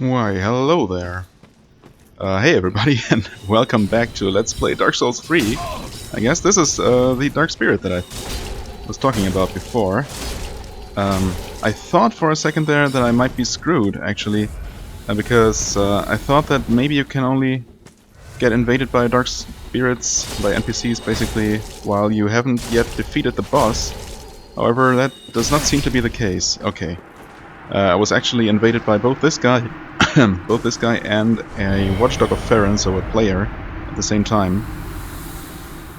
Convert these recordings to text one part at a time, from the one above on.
Why, hello there. Hey everybody, and welcome back to Let's Play Dark Souls 3. I guess this is the Dark Spirit that I was talking about before. I thought for a second there that I might be screwed, actually, because I thought that maybe you can only get invaded by Dark Spirits, by NPCs basically, while you haven't yet defeated the boss. However, that does not seem to be the case. Okay. I was actually invaded by both this guy, both this guy and a watchdog of Farron, so a player, at the same time.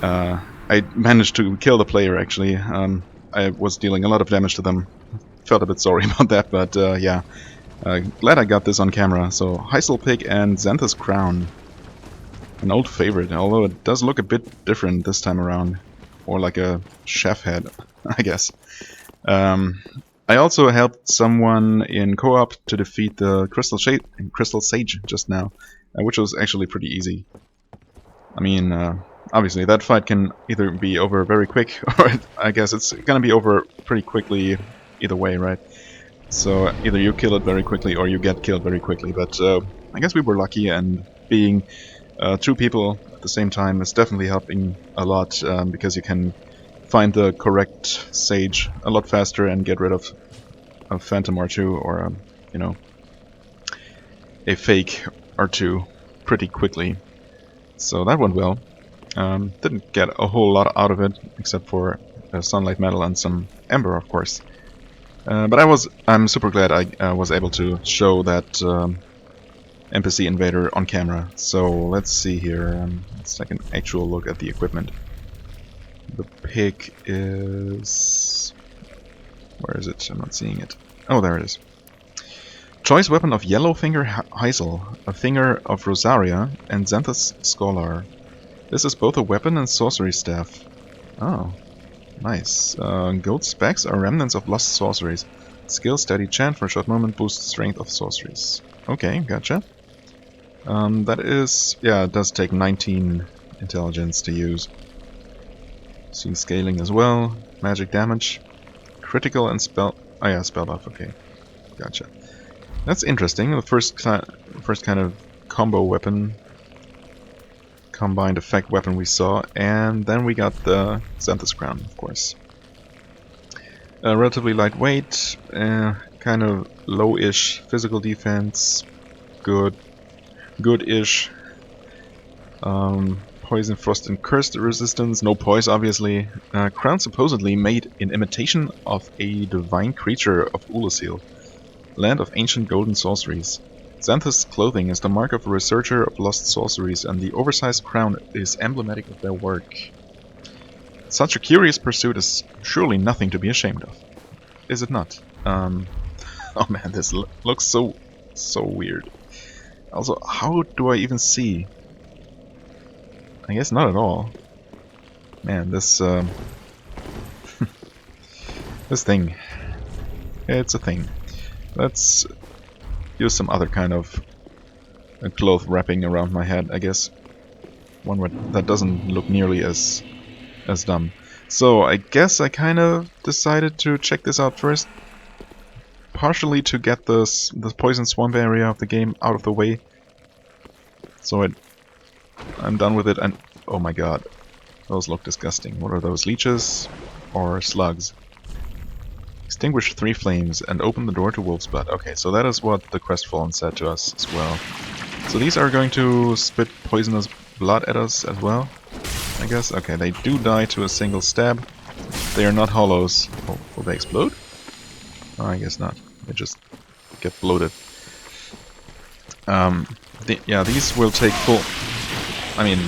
I managed to kill the player actually. I was dealing a lot of damage to them. Felt a bit sorry about that, but yeah. Glad I got this on camera. So Heisel Pig and Xanthus Crown, an old favorite, although it does look a bit different this time around, or like a chef head, I guess. I also helped someone in co-op to defeat the Crystal Sage just now, which was actually pretty easy. I mean, obviously that fight can either be over very quick, or I guess it's gonna be over pretty quickly either way, right? So either you kill it very quickly or you get killed very quickly, but I guess we were lucky, and being two people at the same time is definitely helping a lot, because you can find the correct sage a lot faster and get rid of a phantom R2 or you know, a fake R2 pretty quickly. So that went well. Didn't get a whole lot out of it except for sunlight metal and some ember, of course. But I'm super glad I was able to show that NPC invader on camera. So let's see here. Let's take an actual look at the equipment. The pig is... where is it? I'm not seeing it. Oh, there it is. Choice weapon of Yellowfinger Heisel, a finger of Rosaria, and Xanthus Scholar. This is both a weapon and sorcery staff. Oh, nice. Gold specs are remnants of lost sorceries. Skill steady chant for a short moment boosts strength of sorceries. Okay, gotcha. That is... yeah, it does take 19 intelligence to use. See scaling as well. Magic damage. Critical and spell... oh yeah, spell buff, okay. Gotcha. That's interesting. The first kind of combo weapon, combined effect weapon we saw, and then we got the Xanthus Crown, of course. Relatively lightweight, kind of low-ish physical defense, good-ish. Poison, frost, and cursed resistance. No poise, obviously. Crown supposedly made in imitation of a divine creature of Ulasil, land of ancient golden sorceries. Xanthus' clothing is the mark of a researcher of lost sorceries, and the oversized crown is emblematic of their work. Such a curious pursuit is surely nothing to be ashamed of. Is it not? Oh man, this looks so weird. Also, how do I even see? I guess not at all. Man, this this thing. It's a thing. Let's use some other kind of cloth wrapping around my head, I guess. One that doesn't look nearly as dumb. So I guess I kind of decided to check this out first, partially to get the poison swamp area of the game out of the way. So I'm done with it, and oh my god, those look disgusting. What are those, leeches or slugs? Extinguish 3 flames and open the door to Wolf's Blood. Okay, so that is what the Crestfallen said to us as well. So these are going to spit poisonous blood at us as well, I guess. Okay, they do die to a single stab. They are not hollows. Oh, will they explode? Oh, I guess not. They just get bloated. Yeah, these will take full... I mean,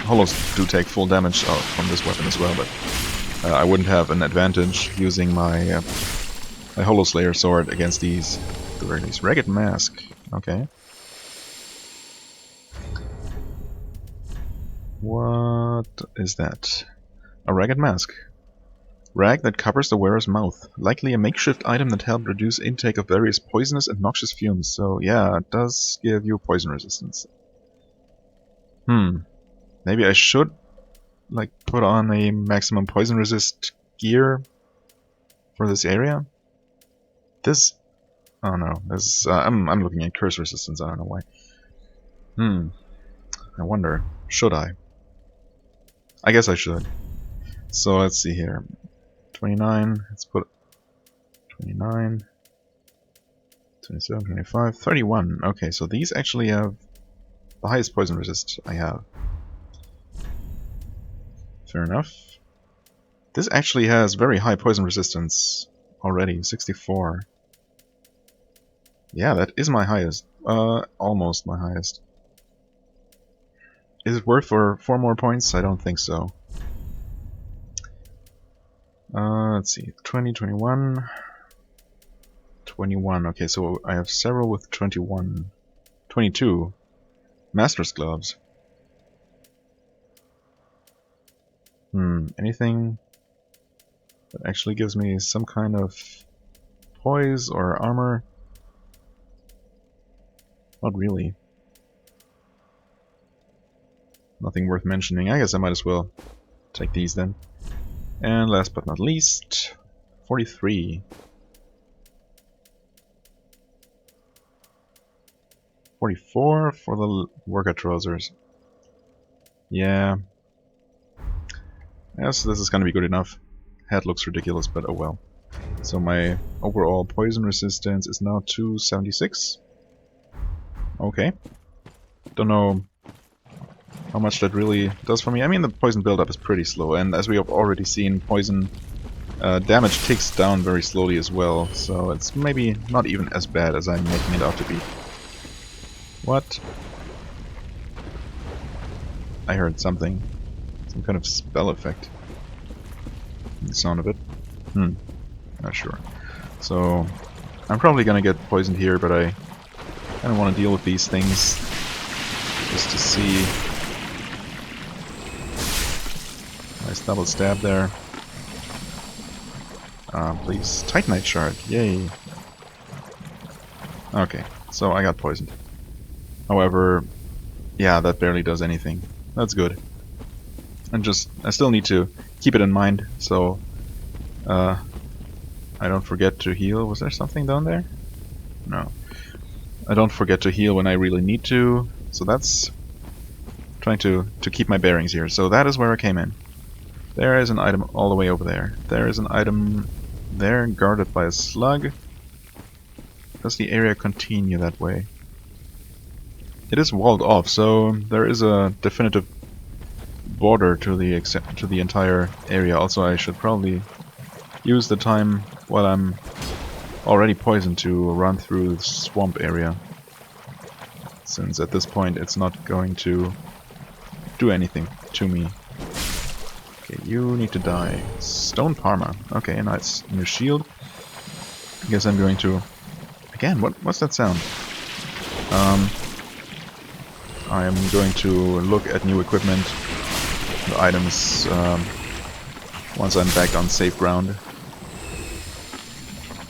hollows do take full damage from this weapon as well, but I wouldn't have an advantage using my my Hollow Slayer sword against these. At the very least. Ragged Mask. Okay. What is that? A Ragged Mask. Rag that covers the wearer's mouth. Likely a makeshift item that helped reduce intake of various poisonous and noxious fumes. So yeah, it does give you poison resistance. Maybe I should like put on a maximum poison resist gear for this area. This... Oh no, this I'm looking at curse resistance. I don't know why. I wonder, should I? I guess I should. So let's see here. 29. Let's put 29, 27, 25, 31. Okay, so these actually have the highest poison resist I have. Fair enough. This actually has very high poison resistance already, 64. Yeah, that is my highest. Almost my highest. Is it worth for 4 more points? I don't think so. Let's see, 20, 21, 21. Okay, so I have several with 21. 22. Master's gloves. Anything that actually gives me some kind of poise or armor? Not really. Nothing worth mentioning. I guess I might as well take these then. And last but not least, 43. 44 for the worker trousers. Yeah. Yes, this is gonna be good enough. Head looks ridiculous, but oh well. So my overall poison resistance is now 276. Okay. Don't know how much that really does for me. I mean, the poison buildup is pretty slow, and as we have already seen, poison damage ticks down very slowly as well, so it's maybe not even as bad as I'm making it out to be. What? I heard something. Some kind of spell effect. The sound of it. Not sure. So, I'm probably gonna get poisoned here, but I kind of want to deal with these things just to see. Nice double stab there. Please. Titanite shard. Yay. Okay, so I got poisoned. However, yeah, that barely does anything. That's good. And I still need to keep it in mind, so I don't forget to heal. Was there something down there? No. I don't forget to heal when I really need to, so that's trying to keep my bearings here. So that is where I came in. There is an item all the way over there. There is an item there, guarded by a slug. Does the area continue that way? It is walled off, so there is a definitive border to the entire area. Also, I should probably use the time while I'm already poisoned to run through the swamp area, since at this point it's not going to do anything to me. Okay, you need to die. Stone Parma. Okay, nice. New shield. I guess I'm going to... Again, what's that sound? I'm going to look at new equipment, the items, once I'm back on safe ground.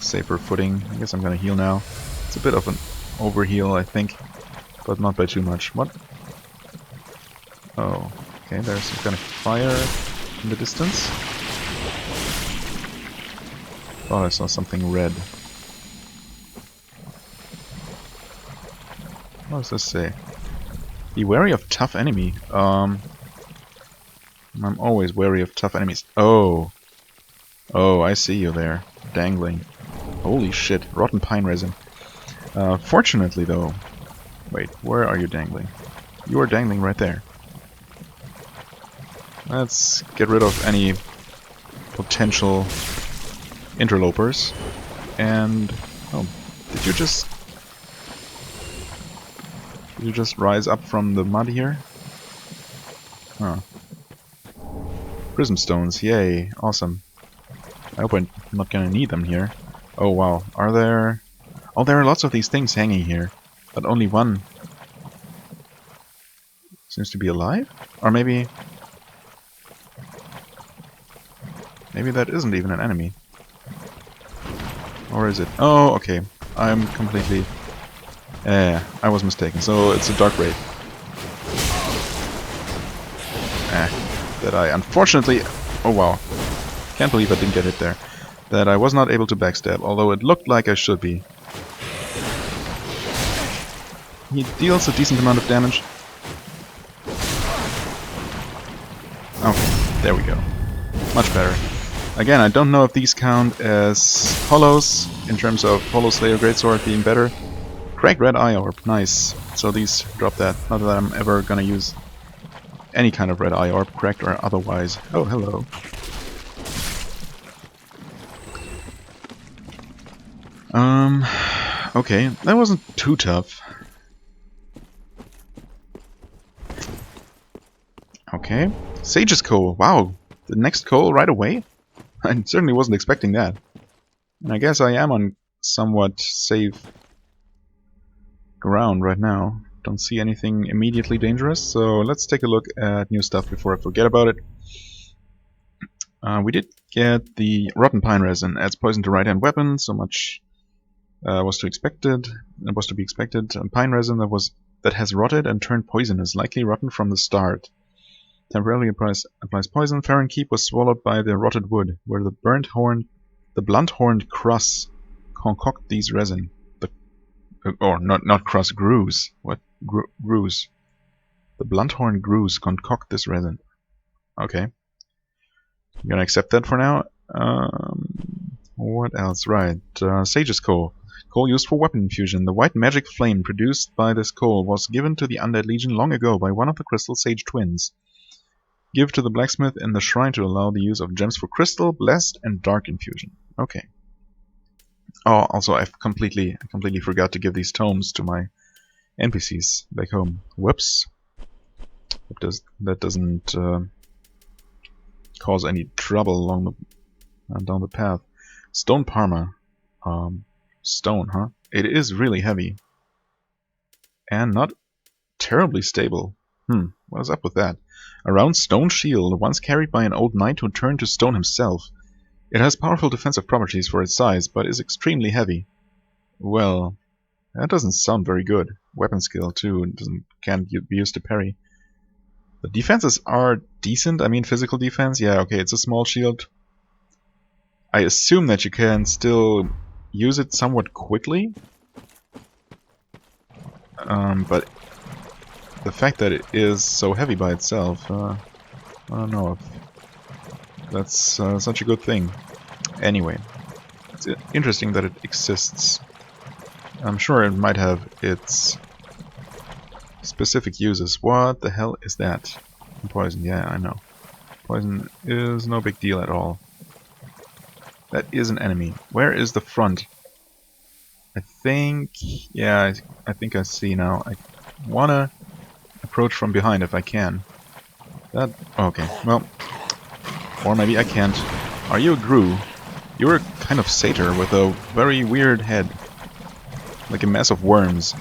Safer footing. I guess I'm gonna heal now. It's a bit of an overheal, I think, but not by too much. What? Oh, okay, there's some kind of fire in the distance. Thought I saw something red. What does this say? Be wary of tough enemy. I'm always wary of tough enemies. Oh. Oh, I see you there. Dangling. Holy shit. Rotten pine resin. Fortunately, though... Wait, where are you dangling? You are dangling right there. Let's get rid of any potential interlopers. And... Oh, did you just rise up from the mud here? Huh. Prism stones, yay, awesome. I hope I'm not gonna need them here. Oh wow, are there... Oh, there are lots of these things hanging here, but only one seems to be alive? Or maybe... Maybe that isn't even an enemy. Or is it? Oh, okay. I'm completely... I was mistaken. So it's a dark wraith. That I unfortunately... Oh wow. Can't believe I didn't get hit there. That I was not able to backstab, although it looked like I should be. he deals a decent amount of damage. Okay, there we go. Much better. Again, I don't know if these count as hollows, in terms of Hollow Slayer Greatsword being better. Cracked Red Eye Orb, nice. So these drop that. Not that I'm ever gonna use any kind of Red Eye Orb, cracked or otherwise. Oh, hello. Okay, that wasn't too tough. Okay, Sage's Coal, wow, the next coal right away? I certainly wasn't expecting that. And I guess I am on somewhat safe ground right now. Don't see anything immediately dangerous, so let's take a look at new stuff before I forget about it. We did get the Rotten Pine Resin, adds poison to right-hand weapons, so much was to be expected. Pine resin that has rotted and turned poisonous, likely rotten from the start. Temporarily applies poison. Farron Keep was swallowed by the rotted wood, where the blunt-horned cross concoct these resin. Not cross, grooves. What? Grooves. The blunt-horned grooves concoct this resin. Okay. I'm gonna accept that for now. What else? Right. Sage's Coal. Coal used for weapon infusion. The white magic flame produced by this coal was given to the Undead Legion long ago by one of the Crystal Sage twins. Give to the blacksmith in the shrine to allow the use of gems for crystal, blessed, and dark infusion. Okay. Oh, also I completely forgot to give these tomes to my NPCs back home. Whoops. That doesn't cause any trouble along down the path. Stone Parma. Stone, huh? It is really heavy. And not terribly stable. What is up with that? A round stone shield, once carried by an old knight who turned to stone himself. It has powerful defensive properties for its size, but is extremely heavy. Well, that doesn't sound very good. Weapon skill, too, can't be used to parry. The defenses are decent. I mean, physical defense, yeah, okay, it's a small shield. I assume that you can still use it somewhat quickly. But the fact that it is so heavy by itself, I don't know if that's such a good thing. Anyway, it's interesting that it exists. I'm sure it might have its specific uses. What the hell is that? Poison, yeah, I know. Poison is no big deal at all. That is an enemy. Where is the front? I think... yeah, I think I see now. I wanna approach from behind if I can. That... okay, well... or maybe I can't. Are you a Gru? You're a kind of satyr with a very weird head. Like a mass of worms.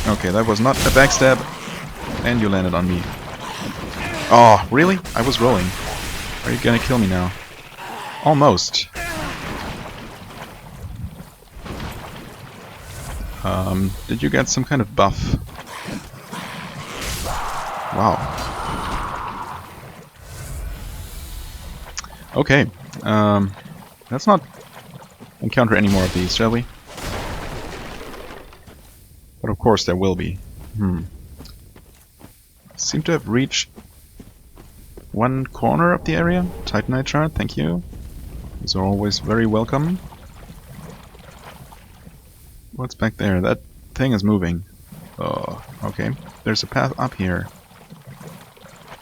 Okay, that was not a backstab. And you landed on me. Oh, really? I was rolling. Are you gonna kill me now? Almost. Did you get some kind of buff? Wow. Okay. Let's not encounter any more of these, shall we? But of course there will be. Seem to have reached one corner of the area. Titanite shard, thank you. These are always very welcome. What's back there? That thing is moving. Oh, okay. There's a path up here.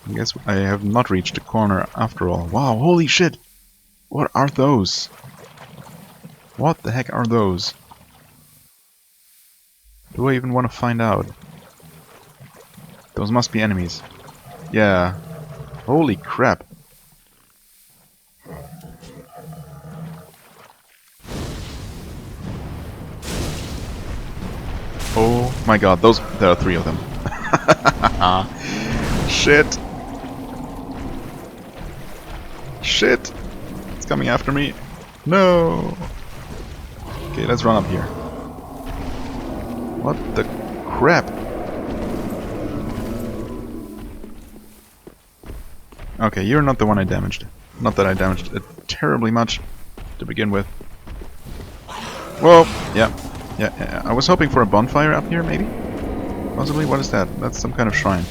I guess I have not reached the corner after all. Wow, holy shit! What are those? What the heck are those? Do I even want to find out? Those must be enemies. Yeah. Holy crap. Oh my god, there are 3 of them. Shit. Shit. It's coming after me. No. Okay, let's run up here. What the crap? Okay, you're not the one I damaged. Not that I damaged it terribly much to begin with. Whoa, yeah. Yeah, I was hoping for a bonfire up here, maybe? Possibly? What is that? That's some kind of shrine.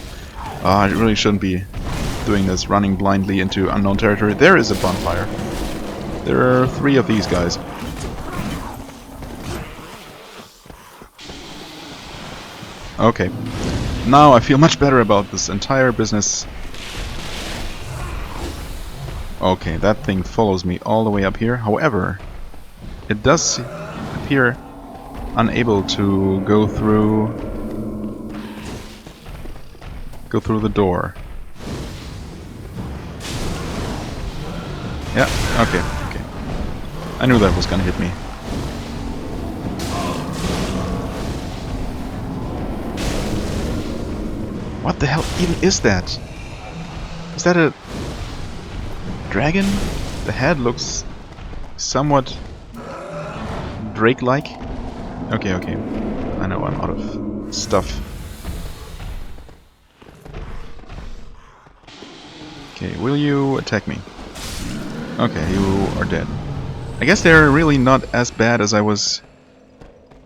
I really shouldn't be doing this, running blindly into unknown territory. There is a bonfire. There are 3 of these guys. Okay. Now I feel much better about this entire business. Okay, that thing follows me all the way up here. However, it does appear unable to go through the door. Yeah, okay. I knew that was gonna hit me. What the hell even is that? Is that a dragon? The head looks somewhat Drake-like. Okay. I know I'm out of stuff. Okay, will you attack me? Okay, you are dead. I guess they're really not as bad as I was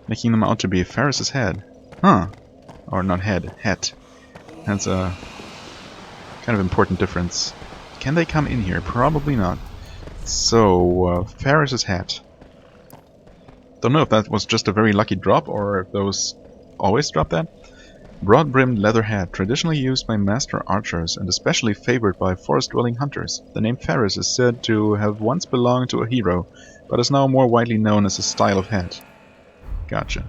making them out to be. Ferris's head. Huh. Or not head, hat. That's a kind of important difference. Can they come in here? Probably not. So, Ferris's hat. Don't know if that was just a very lucky drop or if those always drop that. Broad-brimmed leather hat, traditionally used by master archers and especially favored by forest-dwelling hunters. The name Ferris is said to have once belonged to a hero, but is now more widely known as a style of hat. Gotcha.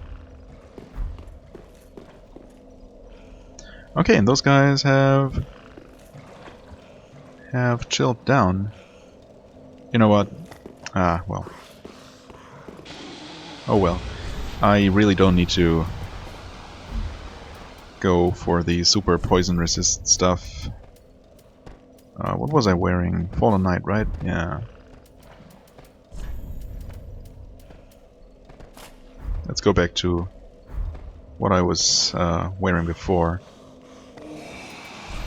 Okay, and those guys have chilled down. You know what? Well. Oh well. I really don't need to go for the super poison resist stuff. What was I wearing? Fallen Knight, right? Yeah. Let's go back to what I was wearing before.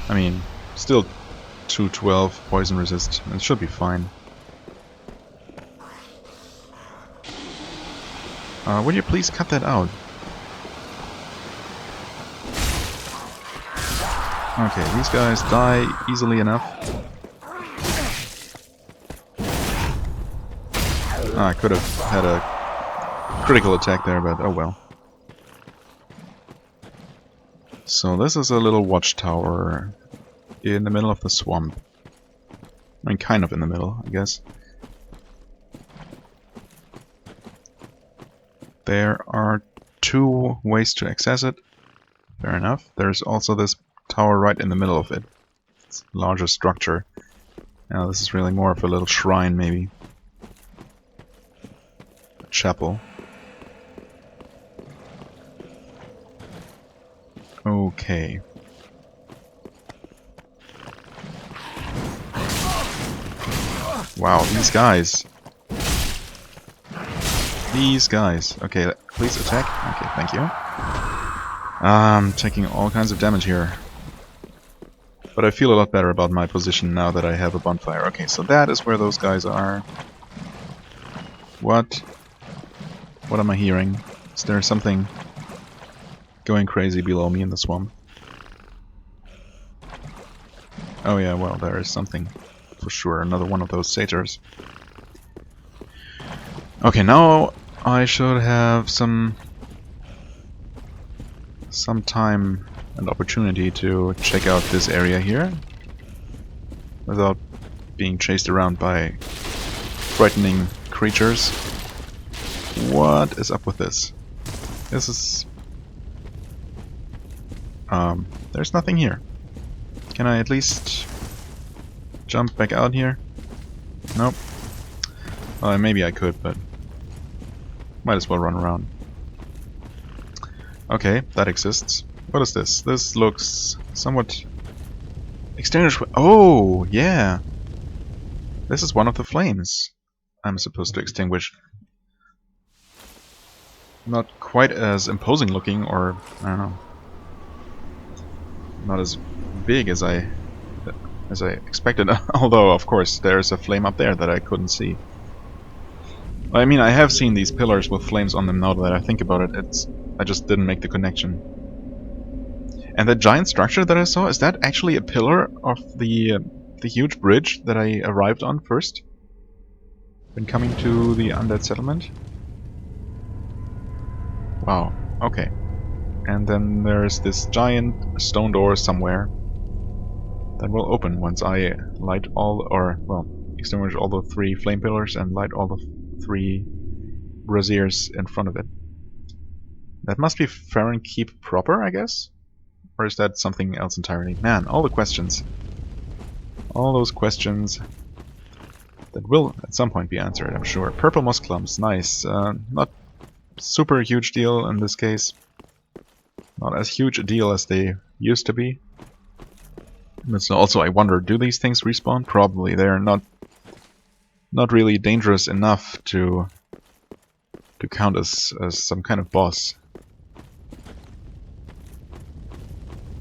I mean, still 212 poison resist. It should be fine. Would you please cut that out? Okay, these guys die easily enough. I could have had a critical attack there, but oh well. So this is a little watchtower in the middle of the swamp. I mean, kind of in the middle, I guess. There are 2 ways to access it. Fair enough. There's also this tower right in the middle of it. It's a larger structure. Now this is really more of a little shrine, maybe. A chapel. Okay. Wow, these guys. These guys. Okay, please attack. Okay, thank you. I'm taking all kinds of damage here. But I feel a lot better about my position now that I have a bonfire. Okay, so that is where those guys are. What? What am I hearing? Is there something going crazy below me in the swamp? Oh yeah, well, there is something for sure. Another one of those satyrs. Okay, now I should have some time and opportunity to check out this area here without being chased around by frightening creatures. What is up with this? This is... there's nothing here. Can I at least jump back out here? Nope. Maybe I could, but might as well run around. Okay, that exists. What is this? This looks somewhat... Extinguish... Oh, yeah! This is one of the flames I'm supposed to extinguish. Not quite as imposing looking, or... I don't know. Not as big as I expected. Although, of course, there's a flame up there that I couldn't see. I mean, I have seen these pillars with flames on them now that I think about it. I just didn't make the connection. And that giant structure that I saw, is that actually a pillar of the huge bridge that I arrived on first? When coming to the undead settlement? Wow, okay. And then there's this giant stone door somewhere that will open once I light all, or, well, extinguish all the 3 flame pillars and light all the 3 braziers in front of it. That must be Keep proper, I guess? Or is that something else entirely? Man, all the questions. All those questions that will at some point be answered, I'm sure. Purple moss clumps, nice. Not super huge deal in this case. Not as huge a deal as they used to be. But so also I wonder, do these things respawn? Probably. They're not really dangerous enough to count as some kind of boss.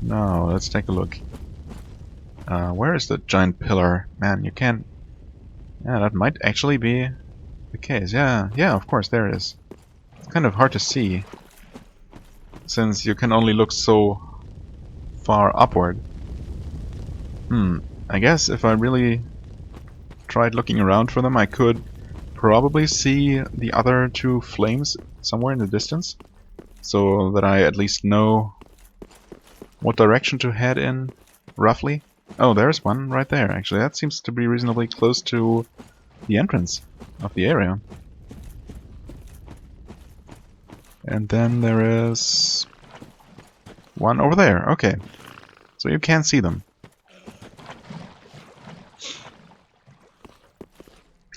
Now, let's take a look. Where is the giant pillar? Man, you can't... Yeah, that might actually be the case. Yeah, of course, there it is. It's kind of hard to see, since you can only look so far upward. I guess if I really tried looking around for them, I could probably see the other 2 flames somewhere in the distance, so that I at least know what direction to head in, roughly. Oh, there's one right there, actually. That seems to be reasonably close to the entrance of the area. And then there is one over there. Okay, so you can see them.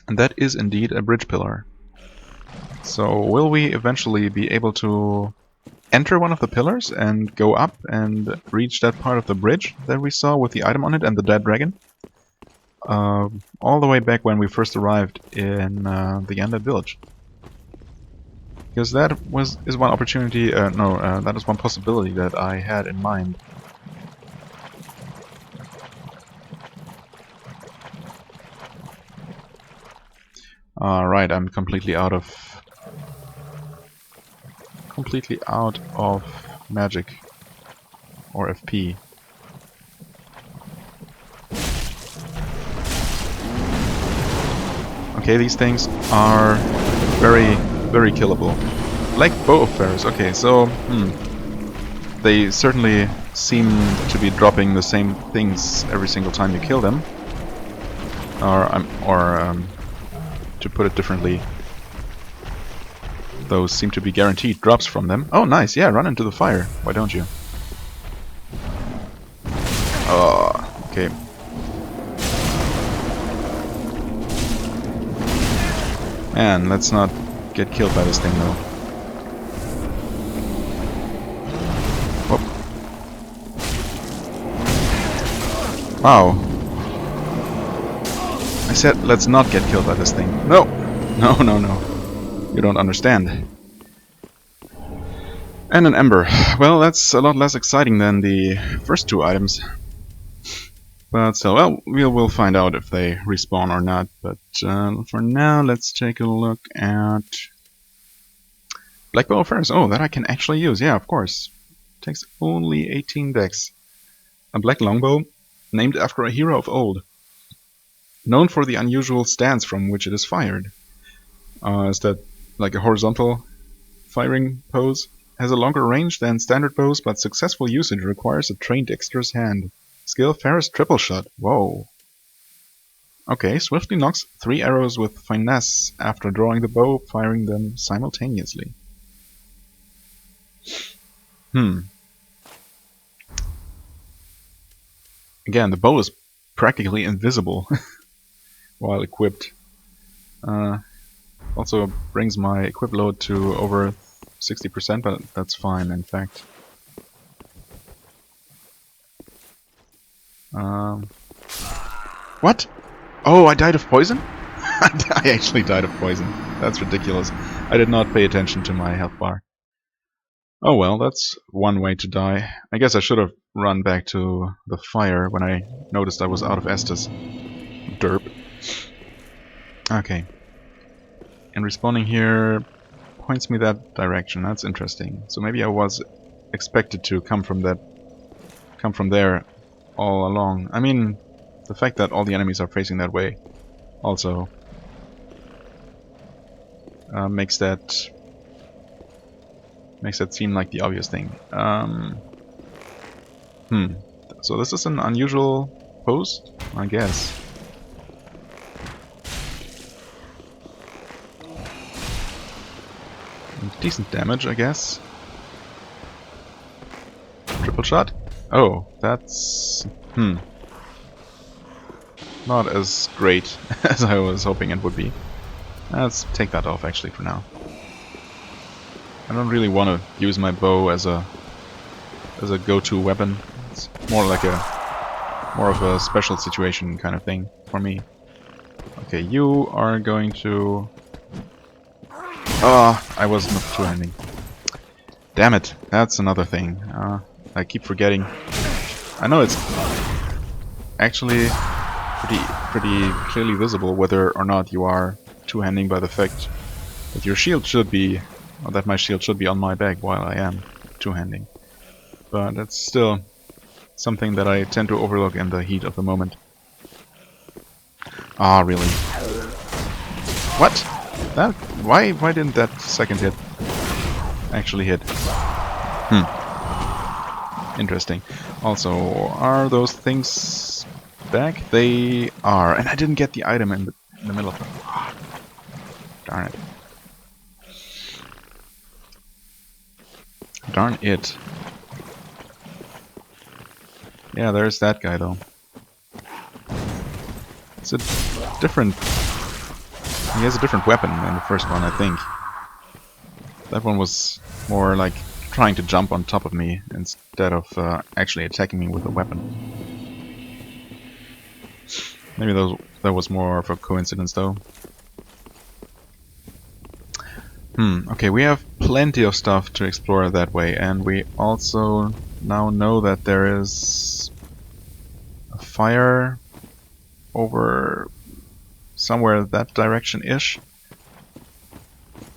And that is indeed a bridge pillar. So will we eventually be able to enter one of the pillars and go up and reach that part of the bridge that we saw with the item on it and the dead dragon? All the way back when we first arrived in the undead village. Because that is one opportunity, that is one possibility that I had in mind. Right, I'm completely out of magic or FP. Okay, these things are very, very killable. Like bow of Ferris. Okay, so they certainly seem to be dropping the same things every single time you kill them. Or to put it differently, those seem to be guaranteed drops from them. Oh, nice! Yeah, run into the fire. Why don't you? Oh, okay. Man, let's not get killed by this thing, though. Whoop. Wow. I said let's not get killed by this thing. No! No, no, no. You don't understand. And an ember. Well, that's a lot less exciting than the first 2 items. But still, well, we'll find out if they respawn or not. But for now, let's take a look at Black Bow of Ferris. Oh, that I can actually use. Yeah, of course. Takes only 18 dex. A black longbow, named after a hero of old. Known for the unusual stance from which it is fired. Is that like a horizontal firing pose? Has a longer range than standard bows, but successful usage requires a trained dexterous hand. Skill Ferris triple shot. Whoa. Okay, swiftly knocks 3 arrows with finesse after drawing the bow, firing them simultaneously. Again, the bow is practically invisible while equipped. Also brings my equip load to over 60%, but that's fine, in fact. What? Oh, I died of poison? I actually died of poison. That's ridiculous. I did not pay attention to my health bar. Oh well, that's one way to die. I guess I should have run back to the fire when I noticed I was out of Estus. Derp. Okay. And respawning here points me that direction. That's interesting. So maybe I was expected to come from there all along. I mean, the fact that all the enemies are facing that way also makes that seem like the obvious thing. So this is an unusual pose, I guess. Decent damage, I guess. Triple shot? Oh, that's... not as great as I was hoping it would be. Let's take that off actually for now. I don't really want to use my bow as a go-to weapon. It's more like more of a special situation kind of thing for me. Okay, you are going to... Oh, I was not two-handing. Damn it, that's another thing. I keep forgetting. I know it's actually pretty clearly visible whether or not you are two-handing by the fact that your shield should be, or that my shield should be on my back while I am two-handing. But it's still something that I tend to overlook in the heat of the moment. Ah, really? What? That? Why didn't that second hit actually hit? Interesting. Also, are those things back? They are, and I didn't get the item in the middle of them. Oh, darn it. Darn it. Yeah, there's that guy though. It's a different... He has a different weapon than the first one, I think. That one was more like trying to jump on top of me instead of actually attacking me with a weapon. Maybe that was more of a coincidence though. Okay, we have plenty of stuff to explore that way, and we also now know that there is a fire over somewhere that direction-ish.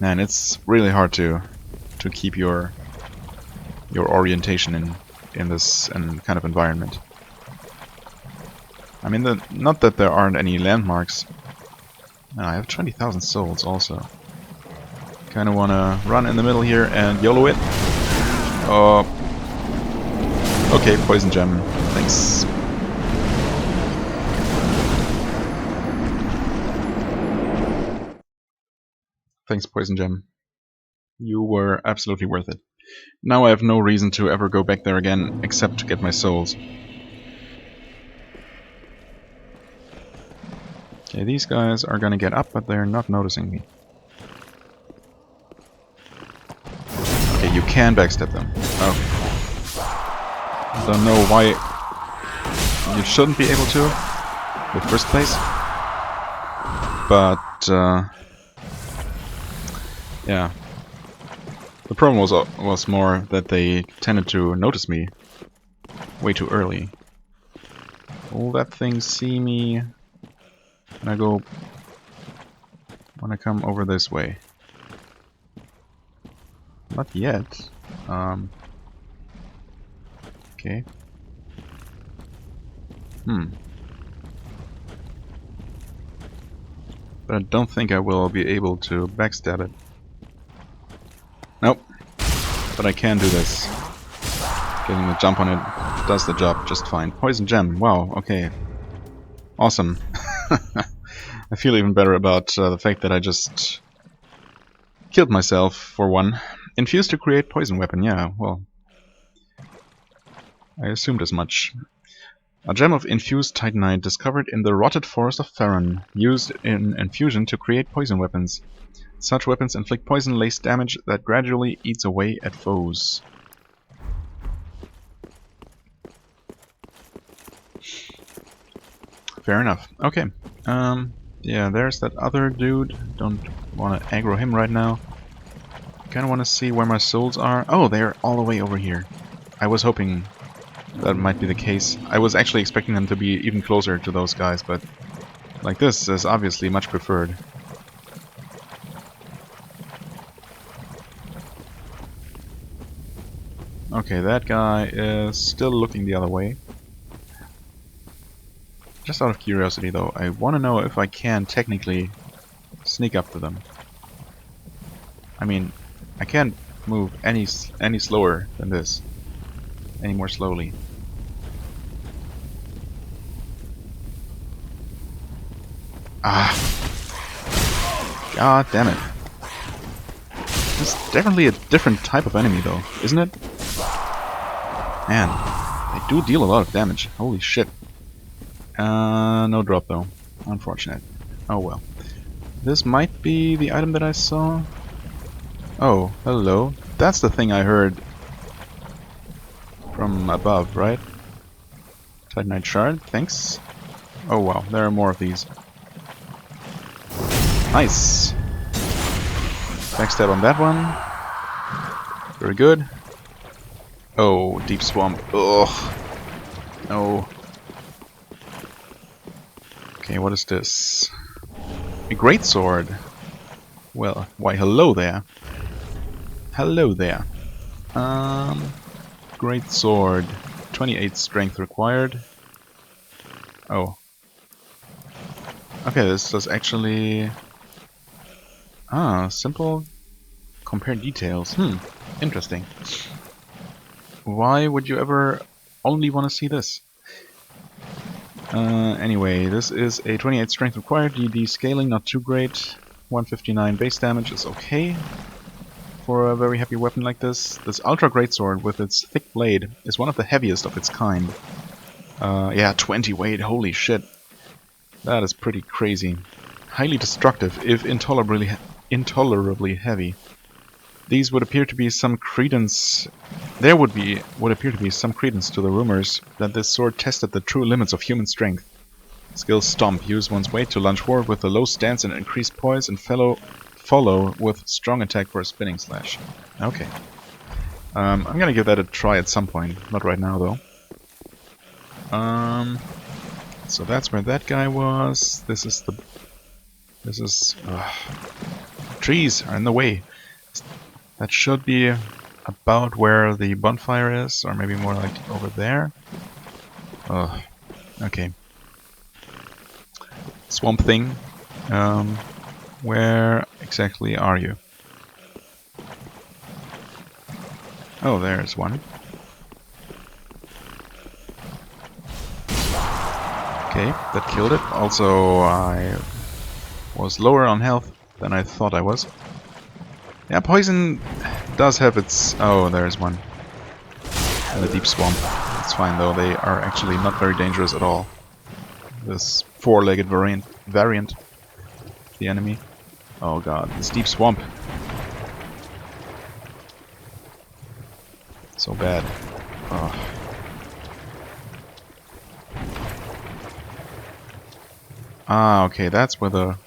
Man, it's really hard to keep your orientation in this kind of environment. I mean, not that there aren't any landmarks. No, I have 20,000 souls also. Kind of want to run in the middle here and YOLO it. Oh. Okay, poison gem. Thanks. Thanks, poison gem. You were absolutely worth it. Now I have no reason to ever go back there again, except to get my souls. Okay, these guys are gonna get up, but they're not noticing me. Okay, you can backstab them. Oh. Don't know why you shouldn't be able to, in the first place. But, yeah. The problem was more that they tended to notice me way too early. Will that thing see me when I come over this way? Not yet. Okay. But I don't think I will be able to backstab it. Nope. But I can do this. Getting the jump on it does the job just fine. Poison gem. Wow, okay. Awesome. I feel even better about the fact that I just killed myself for one. Infused to create poison weapon. Yeah, well, I assumed as much. A gem of infused titanite discovered in the rotted forest of Farron, used in infusion to create poison weapons. Such weapons inflict poison-laced damage that gradually eats away at foes. Fair enough. Okay. Yeah, there's that other dude. Don't want to aggro him right now. Kind of want to see where my souls are. Oh, they're all the way over here. I was hoping that might be the case. I was actually expecting them to be even closer to those guys, but like this is obviously much preferred. Okay, that guy is still looking the other way. Just out of curiosity though, I want to know if I can technically sneak up to them. I mean, I can't move any slower than this. Any more slowly. Ah! God damn it. This is definitely a different type of enemy though, isn't it? Man, they do deal a lot of damage. Holy shit. No drop though. Unfortunate. Oh well. This might be the item that I saw. Oh, hello. That's the thing I heard from above, right? Titanite shard, thanks. Oh wow, there are more of these. Nice! Backstab on that one. Very good. Oh, deep swamp. Ugh. No. Okay, what is this? A great sword. Well, why hello there. Hello there. Great sword. 28 strength required. Oh. Okay, this does actually... simple compare details. Interesting. Why would you ever only want to see this? Anyway, this is a 28 strength required, DD scaling not too great, 159 base damage is okay for a very heavy weapon like this. This ultra greatsword with its thick blade is one of the heaviest of its kind. Yeah, 20 weight, holy shit. That is pretty crazy. Highly destructive, if intolerably heavy. These would appear to be some credence... There would appear to be some credence to the rumors that this sword tested the true limits of human strength. Skill Stomp. Use one's weight to lunge forward with a low stance and increased poise, and follow with strong attack for a spinning slash. Okay. I'm gonna give that a try at some point. Not right now, though. So that's where that guy was. This is... trees are in the way. That should be about where the bonfire is, or maybe more like over there. Okay. Swamp thing. Where exactly are you? Oh, there's one. Okay, that killed it. Also, I was lower on health than I thought I was. Yeah, poison does have its... Oh, there's one. In the deep swamp. It's fine though, they are actually not very dangerous at all. This four-legged variant of the enemy. Oh god, this deep swamp. So bad. Oh. Ah, okay, that's where the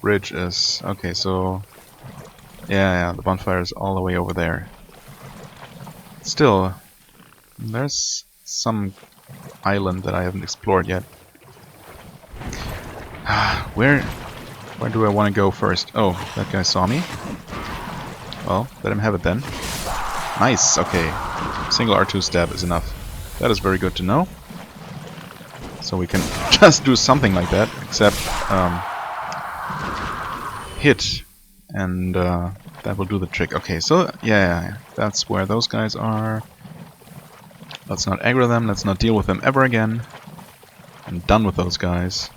bridge is. Okay, so... Yeah, the bonfire is all the way over there. Still, there's some island that I haven't explored yet. Where do I want to go first? Oh, that guy saw me. Well, let him have it then. Nice, okay. Single R2 stab is enough. That is very good to know. So we can just do something like that, except hit. And that will do the trick. Okay, so yeah, that's where those guys are. Let's not aggro them, let's not deal with them ever again. I'm done with those guys.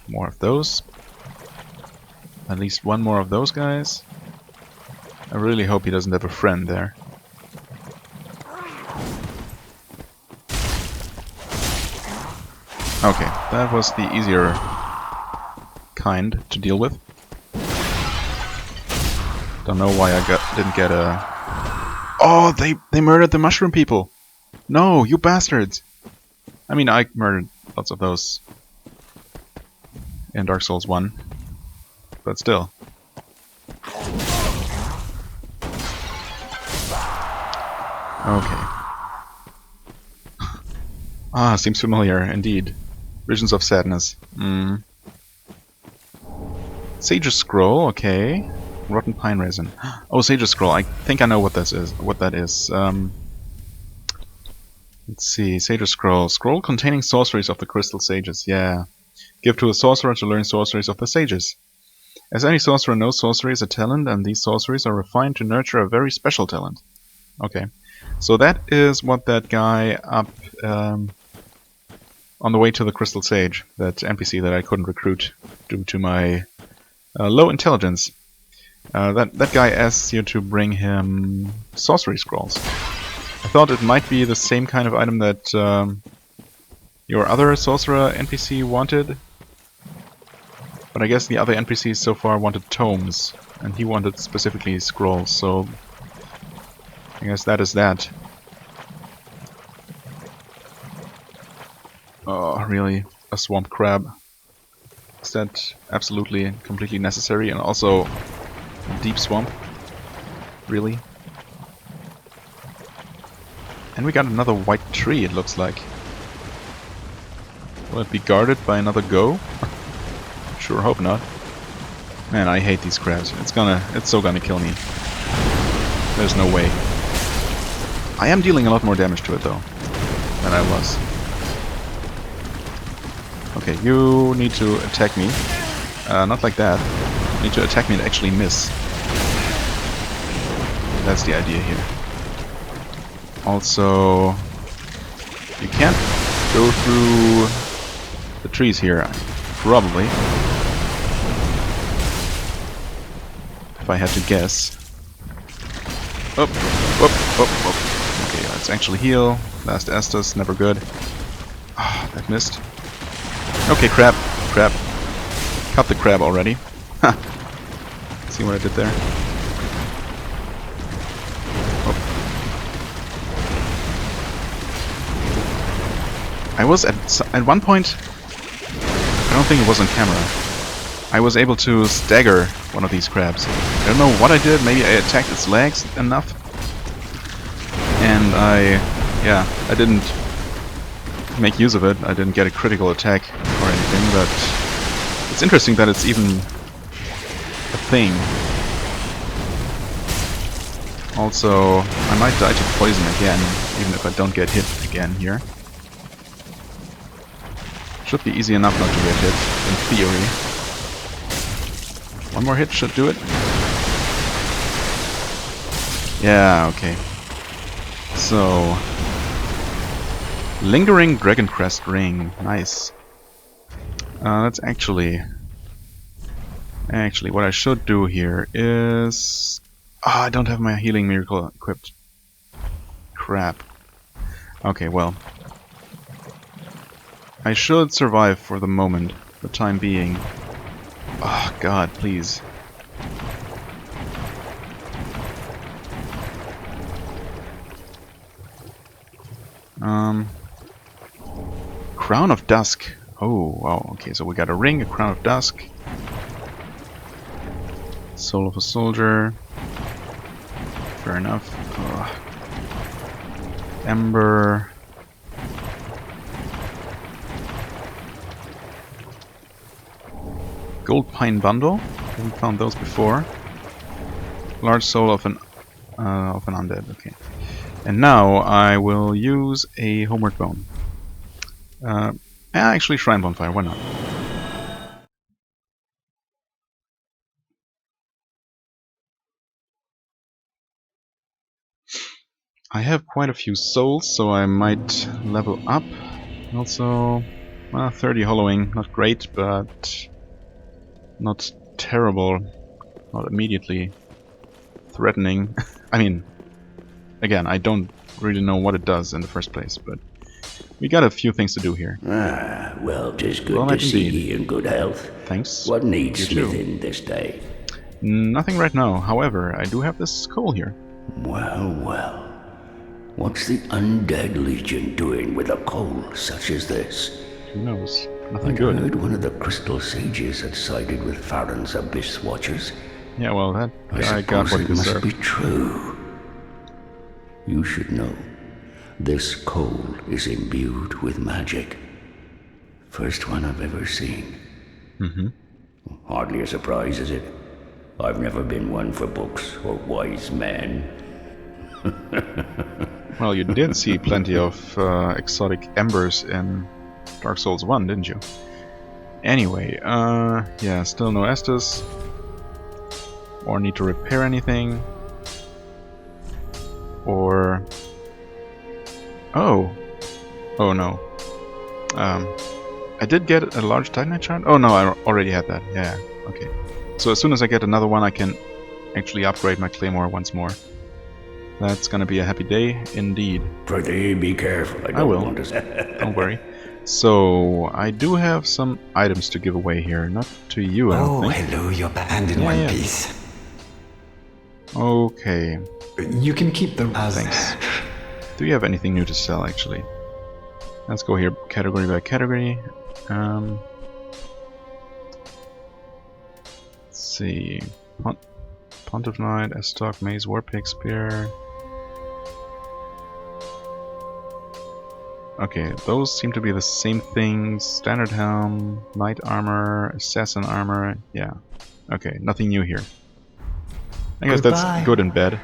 More of those. At least one more of those guys. I really hope he doesn't have a friend there. Okay, that was the easier kind to deal with. Don't know why I didn't get a... Oh, they murdered the mushroom people! No, you bastards! I mean, I murdered lots of those in Dark Souls 1, but still. Okay. Ah, seems familiar, indeed. Visions of Sadness. Sage's Scroll, okay. Rotten pine resin. Oh, Sage's Scroll. I think I know what this is. What that is. Let's see. Sage's Scroll. Scroll containing sorceries of the Crystal Sages. Yeah. Give to a sorcerer to learn sorceries of the Sages. As any sorcerer knows, sorcery is a talent, and these sorceries are refined to nurture a very special talent. Okay. So that is what that guy up on the way to the Crystal Sage, that NPC that I couldn't recruit due to my low intelligence. That guy asks you to bring him sorcery scrolls. I thought it might be the same kind of item that your other sorcerer NPC wanted, but I guess the other NPCs so far wanted tomes, and he wanted specifically scrolls, so I guess that is that. Oh, really? A swamp crab? Is that absolutely, completely necessary? And also, a deep swamp? Really? And we got another white tree, it looks like. Will it be guarded by another go? Sure hope not. Man, I hate these crabs. It's so gonna kill me. There's no way. I am dealing a lot more damage to it though than I was. Okay, you need to attack me. Not like that. You need to attack me and actually miss. That's the idea here. Also, you can't go through the trees here, probably. If I had to guess. Up, up, up, up. Okay, let's actually heal. Last Estus, never good. Ah, that missed. Okay, crab. Crab. Cut the crab already. Ha! See what I did there? Oh. I was at one point, I don't think it was on camera, I was able to stagger one of these crabs. I don't know what I did, maybe I attacked its legs enough. And I didn't make use of it. I didn't get a critical attack or anything, but it's interesting that it's even a thing. Also, I might die to poison again, even if I don't get hit again here. Should be easy enough not to get hit, in theory. One more hit should do it. Yeah, okay. So, Lingering Dragon Crest Ring, nice. That's actually what I should do here is... Ah, I don't have my Healing Miracle equipped. Crap. Okay, well. I should survive for the moment, the time being. Oh god, please. Crown of Dusk. Oh, wow, okay, so we got a ring, a Crown of Dusk. Soul of a Soldier. Fair enough. Ember. Gold Pine Bundle. Haven't found those before. Large Soul of an Undead, okay. And now I will use a Homeward Bone. Actually, Shrine Bonfire, why not? I have quite a few souls, so I might level up. Also, 30 hollowing, not great, but not terrible. Not immediately threatening. I mean, again, I don't really know what it does in the first place, but we got a few things to do here. Ah, well, 'tis good to see ye in good health. Thanks. What needs smithing this day? Nothing right now. However, I do have this coal here. Well, well. What's the Undead Legion doing with a coal such as this? Who knows? Nothing I'd good. heard one of the Crystal Sages had sided with Farron's Abyss Watchers. Yeah, well, that guy got what he deserved. Must be true. You should know. This coal is imbued with magic. First one I've ever seen. Mm-hmm. Hardly a surprise, is it? I've never been one for books or wise men. Well, you did see plenty of exotic embers in Dark Souls 1, didn't you? Anyway, yeah, still no Estus. Or need to repair anything. Or... Oh! Oh no. I did get a large Titanite shard? Oh no, I already had that. Yeah, okay. So as soon as I get another one, I can actually upgrade my Claymore once more. That's gonna be a happy day indeed. Prithee, be careful. I will. want to... Don't worry. So, I do have some items to give away here. Not to you, I don't think. Hello, you're banned in one piece. Okay. You can keep the... Thanks. Do you have anything new to sell, actually? Let's go here, category by category. Let's see. Pontiff Knight, Estoc, Maze, Warpig, Spear. Okay, those seem to be the same things. Standard Helm, Knight Armor, Assassin Armor. Yeah. Okay, nothing new here. I guess that's good and bad.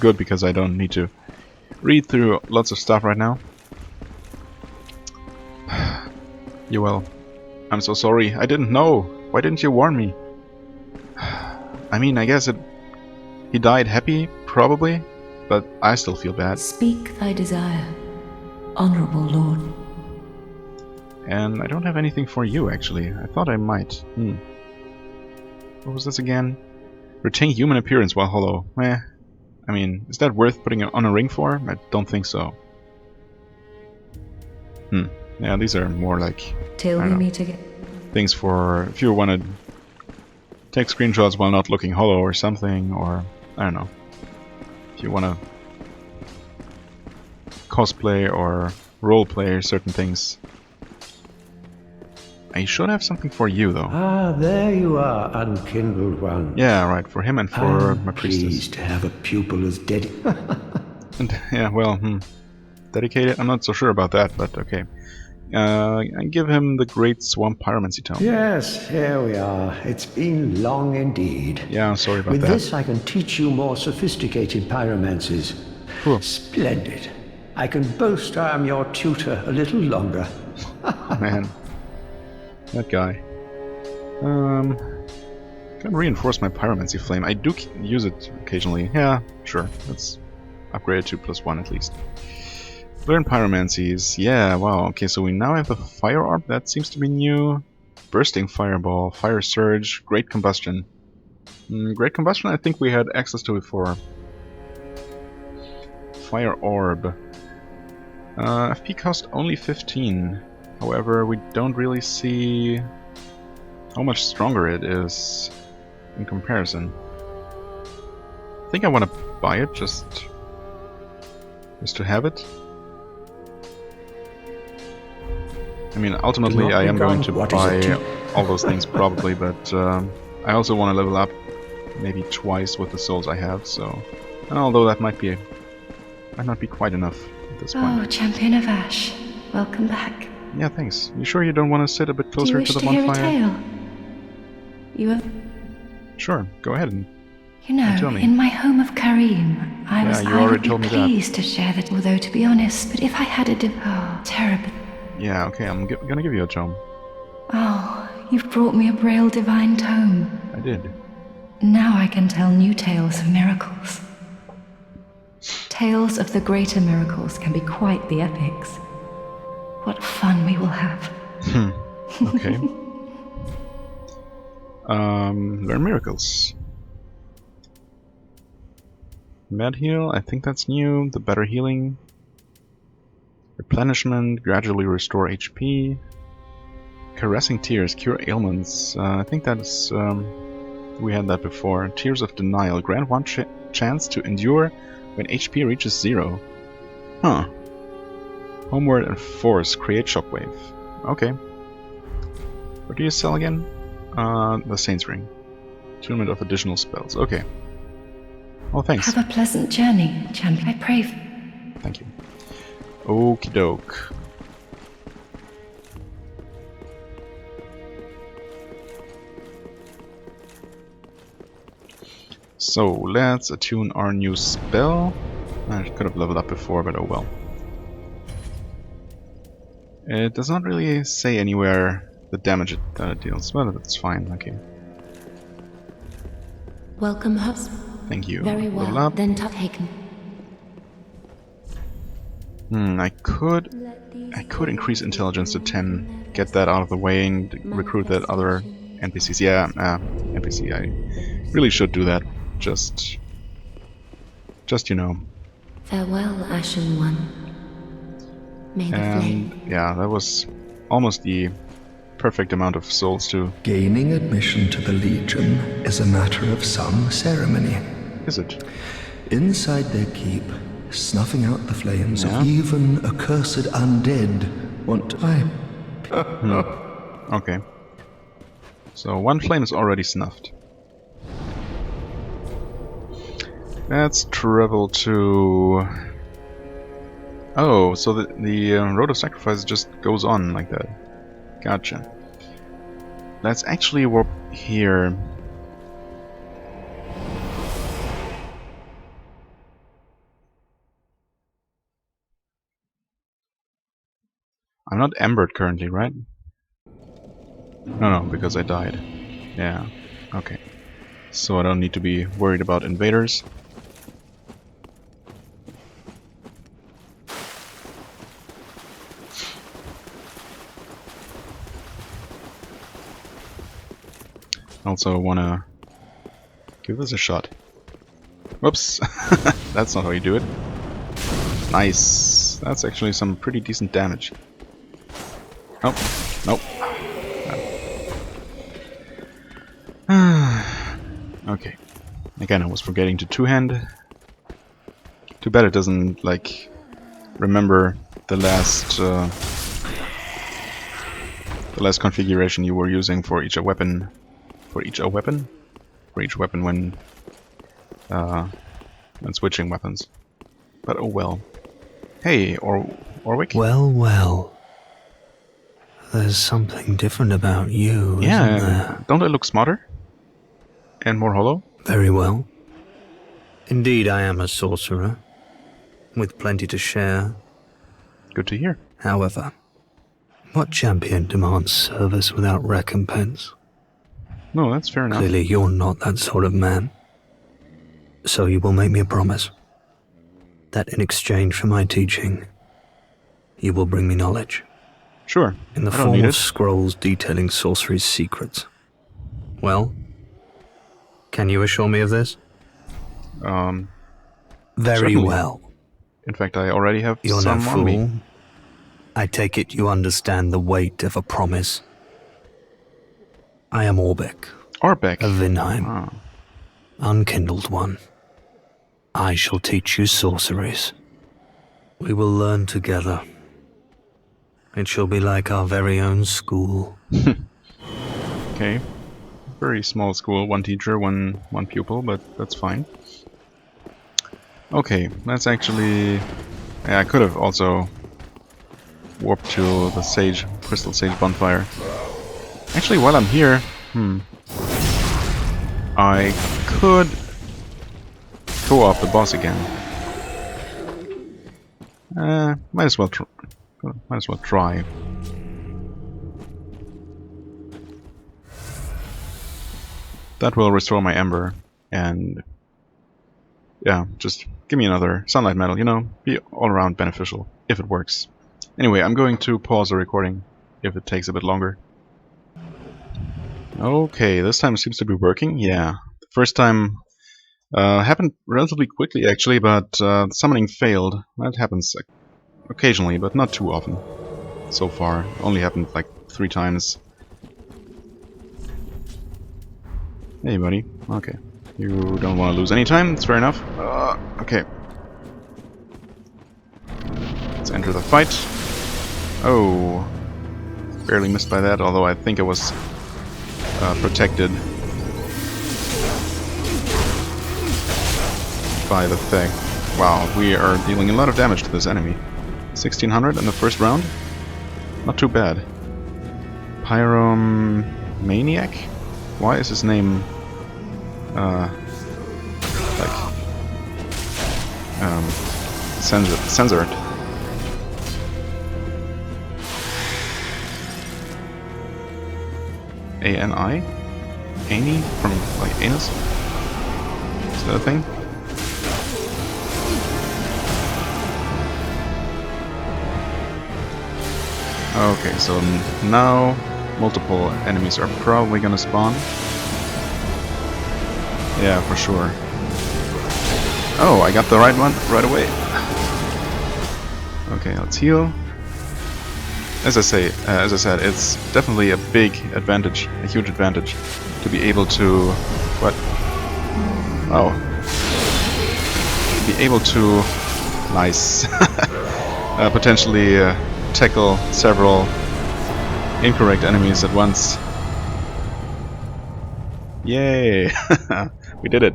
Good because I don't need to read through lots of stuff right now. You will. I'm so sorry. I didn't know. Why didn't you warn me? I mean, I guess he died happy, probably, but I still feel bad. Speak thy desire, honorable lord. And I don't have anything for you, actually. I thought I might. What was this again? Retain human appearance while hollow. I mean, is that worth putting on a ring for? I don't think so. Yeah, these are more like... Till we meet again. Things for if you want to take screenshots while not looking hollow or something, or I don't know. If you want to cosplay or roleplay certain things. I should have something for you, though. Ah, there you are, unkindled one. Yeah, right, for him and for my priestess. Pleased to have a pupil as And, yeah, well, dedicated? I'm not so sure about that, but okay. I give him the Great Swamp Pyromancy Tome. Yes, here we are. It's been long indeed. Yeah, sorry about With that. this I can teach you more sophisticated pyromancies. Cool. Splendid. I can boast I am your tutor a little longer. Man. That guy. Can reinforce my Pyromancy Flame. I do use it occasionally. Yeah, sure. Let's upgrade it to +1 at least. Learn Pyromancies. Yeah, wow. Okay, so we now have the Fire Orb. That seems to be new. Bursting Fireball. Fire Surge. Great Combustion. Great Combustion I think we had access to before. Fire Orb. FP cost only 15. However, we don't really see how much stronger it is in comparison. I think I want to buy it just to have it. I mean, ultimately I am going to buy all those things probably, but I also want to level up maybe twice with the souls I have, so... And although that might not be quite enough at this point. Oh, Champion of Ash, welcome back. Yeah, thanks. You sure you don't want to sit a bit closer to the Do you wish bonfire? to hear a tale? You have... Sure, go ahead and You tell know, me. in my home of Kareem, I was you I already would be told me that. pleased to share that, although to be honest, but if I had a terrible... Yeah, okay, I'm gonna give you a tome. Oh, you've brought me a Braille Divine Tome. I did. Now I can tell new tales of miracles. Tales of the greater miracles can be quite the epics. What fun we will have. Okay. Learn miracles. Med heal, I think that's new. The better healing. Replenishment, gradually restore HP. Caressing tears, cure ailments. I think that's we had that before. Tears of denial, grant one chance to endure when HP reaches 0. Huh. Homeward and force, create shockwave. Okay. What do you sell again? The Saint's Ring. Attunement of additional spells. Okay. Oh, thanks. Have a pleasant journey, champion. I pray. Thank you. Okie doke. So let's attune our new spell. I could have leveled up before, but oh well. It does not really say anywhere the damage that it deals, but that's fine. Okay. Welcome, host. Thank you. Very Level well. up. Then taken. I could increase intelligence to 10, get that out of the way, and recruit that other NPCs. Yeah, NPC. I really should do that. Just you know. Farewell, Ashen One. May the flame. Yeah, that was almost the perfect amount of souls too. Gaining admission to the Legion is a matter of some ceremony. Is it? Inside their keep, snuffing out the flames Yeah. of even accursed undead want to... Okay. So one flame is already snuffed. Let's travel to... Oh, so the Road of Sacrifice just goes on like that. Gotcha. Let's actually warp here. I'm not embered currently, right? No, because I died. Yeah, okay. So I don't need to be worried about invaders. Also wanna give this a shot. Whoops! That's not how you do it. Nice! That's actually some pretty decent damage. Oh, nope. Okay. Again, I was forgetting to two-hand. Too bad it doesn't, like, remember the last configuration you were using for each weapon. For each weapon when switching weapons. But oh well. Hey, Orwick? Well. There's something different about you, isn't there? Don't I look smarter? And more hollow? Very well. Indeed, I am a sorcerer, with plenty to share. Good to hear. However, what champion demands service without recompense? No, that's fair enough. Clearly, you're not that sort of man. So you will make me a promise that in exchange for my teaching, you will bring me knowledge. Sure. In the I don't form need of it. scrolls detailing sorcery's secrets. Well, can you assure me of this? Very Certainly. well. In fact, I already have You're no some on me. fool. I take it you understand the weight of a promise. I am Orbeck, Orbeck. of Vinheim, Ah. unkindled one. I shall teach you sorceries. We will learn together. It shall be like our very own school. Okay. Very small school, one teacher, one pupil, but that's fine. Okay, that's actually... Yeah, I could have also warped to the Crystal Sage bonfire. Actually, while I'm here, I could co-op the boss again. Might as well try. That will restore my ember, and yeah, just give me another sunlight metal, you know, be all around beneficial, if it works. Anyway, I'm going to pause the recording, if it takes a bit longer. Okay, this time it seems to be working, yeah. The first time happened relatively quickly actually, but summoning failed. That happens occasionally, but not too often. So far, only happened like 3 times. Hey buddy, okay. You don't want to lose any time, that's fair enough. Okay. Let's enter the fight. Oh. Barely missed by that, although I think it was protected by the thing. Wow, we are dealing a lot of damage to this enemy. 1600 in the first round? Not too bad. Pyromaniac? Why is his name censored. A-N-I? Ani? From, like, anus? Is that a thing? Okay, so now multiple enemies are probably gonna spawn. Yeah, for sure. Oh, I got the right one right away. Okay, let's heal. As I said, it's definitely a big advantage, a huge advantage, to be able to be able to nice potentially tackle several incorrect enemies at once. Yay! We did it.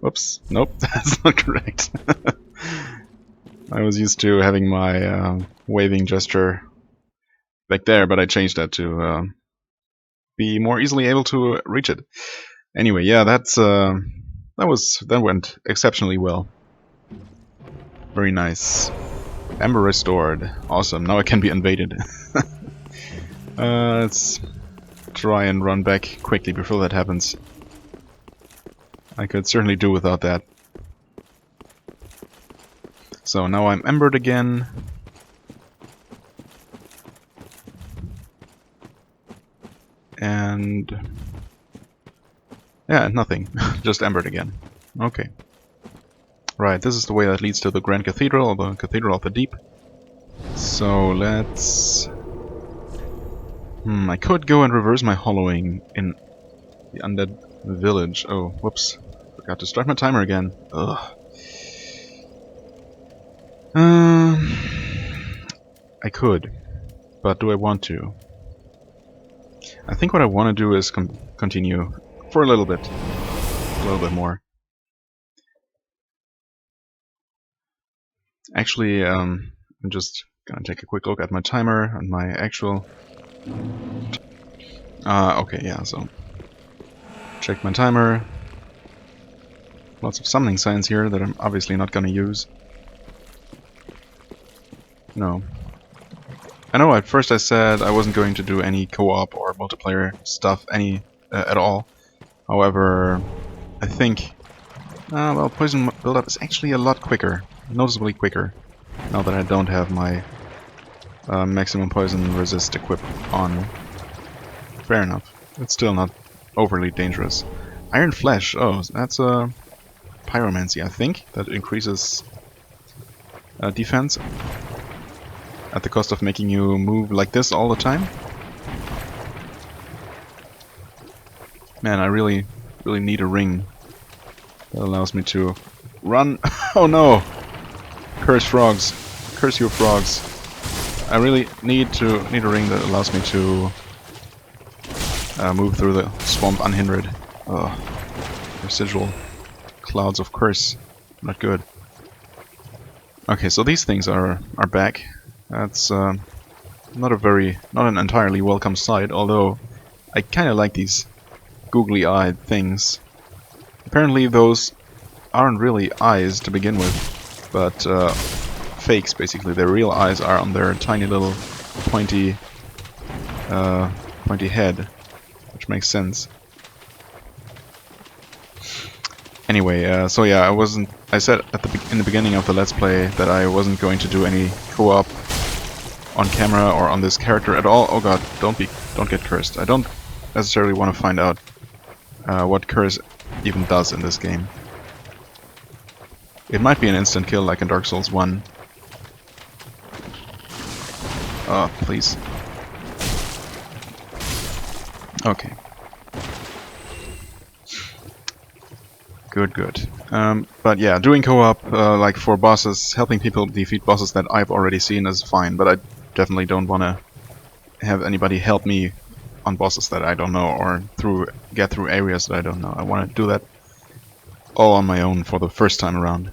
Whoops. Nope, that's not correct. I was used to having my waving gesture back there, but I changed that to be more easily able to reach it. Anyway, yeah, that went exceptionally well. Very nice. Ember restored. Awesome. Now I can be invaded. Let's try and run back quickly before that happens. I could certainly do without that. So now I'm embered again. And yeah, nothing. Just embered again. Okay. Right, this is the way that leads to the Grand Cathedral, or the Cathedral of the Deep. So let's... I could go and reverse my hollowing in the undead village. Oh, whoops. Forgot to start my timer again. Ugh. I could, but do I want to? I think what I want to do is continue for a little bit more. Actually, I'm just gonna take a quick look at my timer and my actual... okay, yeah, so... Check my timer. Lots of summoning signs here that I'm obviously not gonna use. No. I know at first I said I wasn't going to do any co-op or multiplayer stuff at all. However, I think... well, poison build-up is actually a lot quicker. Noticeably quicker. Now that I don't have my maximum poison resist equipped on. Fair enough. It's still not overly dangerous. Iron Flesh. Oh, that's a pyromancy, I think. That increases defense at the cost of making you move like this all the time. Man, I really need a ring that allows me to run. Oh no! Curse frogs. Curse you frogs. I really need a ring that allows me to move through the swamp unhindered. Ugh. Residual clouds of curse. Not good. Okay, so these things are back. That's not an entirely welcome sight, although I kinda like these googly-eyed things. Apparently those aren't really eyes to begin with, but fakes basically. Their real eyes are on their tiny little pointy head, which makes sense. Anyway, so yeah, I said in the beginning of the Let's Play that I wasn't going to do any co-op on camera or on this character at all. Oh god, don't get cursed. I don't necessarily want to find out what curse even does in this game. It might be an instant kill like in Dark Souls 1. Oh, please. Okay. Good. But yeah, doing co-op, like for bosses, helping people defeat bosses that I've already seen is fine, but I definitely don't want to have anybody help me on bosses that I don't know, or get through areas that I don't know. I want to do that all on my own for the first time around.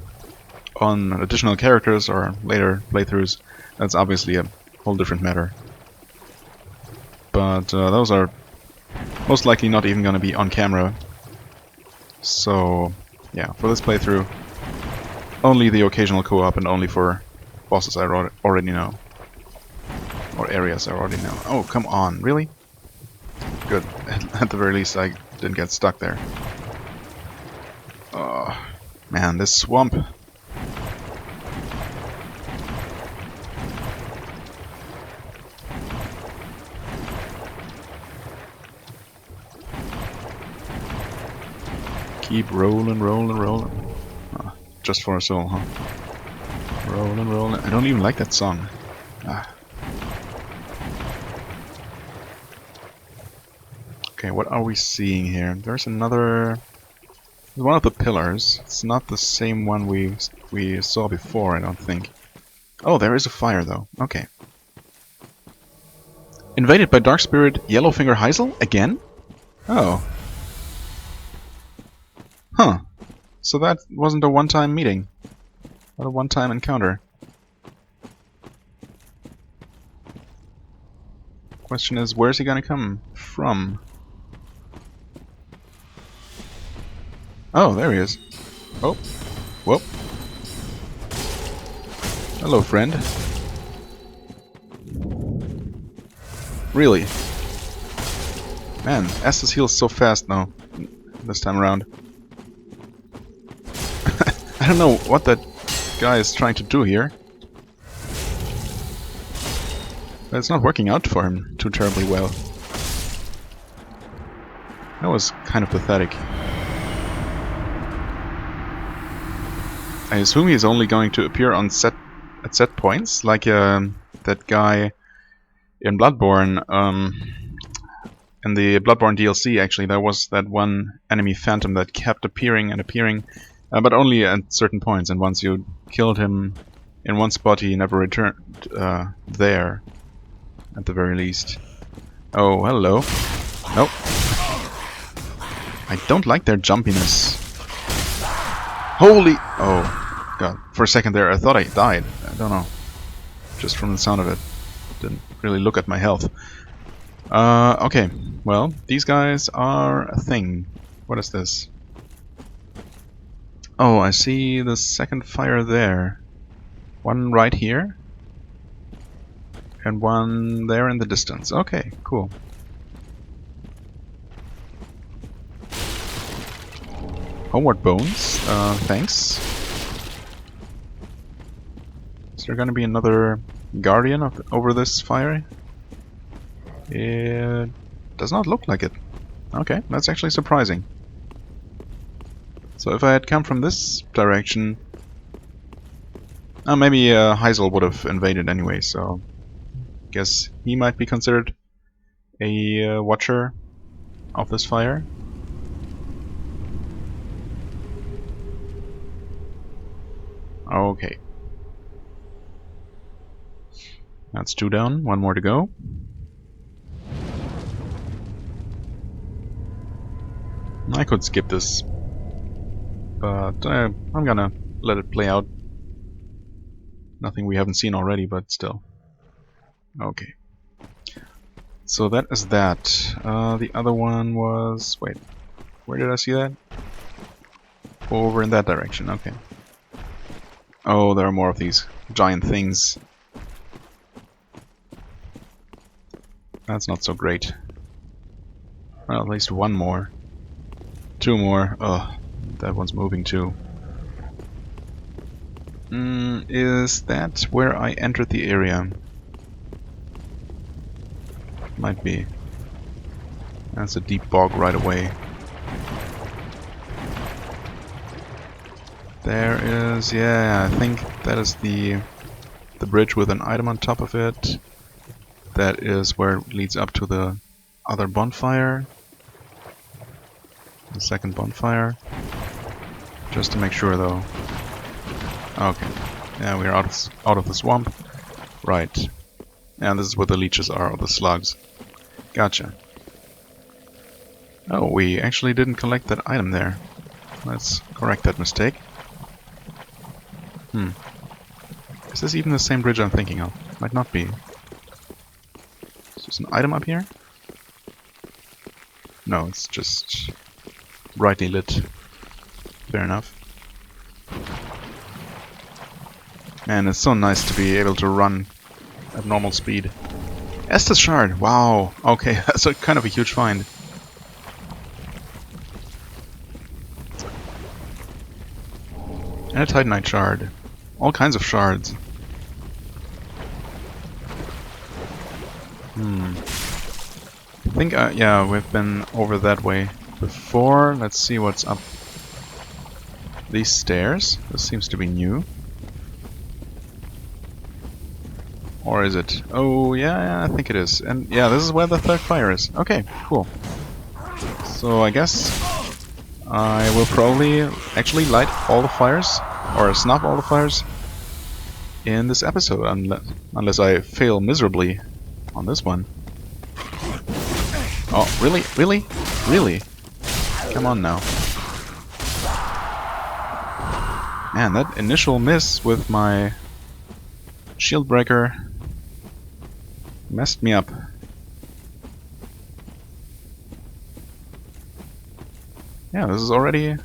On additional characters or later playthroughs, that's obviously a whole different matter. But those are most likely not even going to be on camera. So, yeah, for this playthrough, only the occasional co-op and only for bosses I already know. Or areas I already know. Oh, come on, really? Good. At the very least, I didn't get stuck there. Oh, man, this swamp. Keep rolling, rolling, rolling. Oh, just for a soul, huh? Rolling, rolling. I don't even like that song. Ah. Okay, what are we seeing here? There's another... one of the pillars. It's not the same one we saw before, I don't think. Oh, there is a fire, though. Okay. Invaded by Dark Spirit Yellowfinger Heisel? Again? Oh. Huh. So that wasn't a one-time meeting. Not a one-time encounter. Question is, where's he gonna come from? Oh, there he is. Oh. Whoop. Hello, friend. Really? Man, Estus heals so fast now. This time around. I don't know what that guy is trying to do here. But it's not working out for him too terribly well. That was kind of pathetic. I assume he's only going to appear on at set points, like that guy in Bloodborne. In the Bloodborne DLC, actually, there was that one enemy phantom that kept appearing and appearing. But only at certain points, and once you killed him in one spot, he never returned there, at the very least. Oh, hello. Nope. I don't like their jumpiness. Holy... oh, God. For a second there, I thought I died. I don't know. Just from the sound of it. Didn't really look at my health. Okay. Well, these guys are a thing. What is this? Oh, I see the second fire there. One right here. And one there in the distance. Okay, cool. Homeward Bones. Thanks. Is there gonna be another guardian over this fire? It does not look like it. Okay, that's actually surprising. So if I had come from this direction... maybe Heisel would have invaded anyway, so... guess he might be considered a watcher of this fire. Okay. That's 2 down, 1 more to go. I could skip this, but I'm gonna let it play out. Nothing we haven't seen already, but still. Okay. So that is that. The other one was... wait, where did I see that? Over in that direction, okay. Oh, there are more of these giant things. That's not so great. Well, at least 1 more. 2 more. Oh, that one's moving too. Is that where I entered the area? Might be. That's a deep bog right away. There is, yeah, I think that is the bridge with an item on top of it. That is where it leads up to the other bonfire. The second bonfire. Just to make sure though. Okay. Yeah, we're out of the swamp. Right. And this is where the leeches are, or the slugs. Gotcha. Oh, we actually didn't collect that item there. Let's correct that mistake. Is this even the same bridge I'm thinking of? Might not be. Is there an item up here? No, it's just brightly lit Fair enough. Man, it's so nice to be able to run at normal speed. Estus Shard, wow. Okay, that's a kind of a huge find. And a Titanite Shard. All kinds of shards. I think, yeah, we've been over that way before. Let's see what's up these stairs. This seems to be new. Or is it? Oh, yeah, I think it is. And yeah, this is where the third fire is. Okay, cool. So I guess I will probably actually light all the fires, or snuff all the fires, in this episode, unless I fail miserably on this one. Oh, really? Really? Really? Come on now. Man, that initial miss with my shield breaker messed me up. Yeah, this is already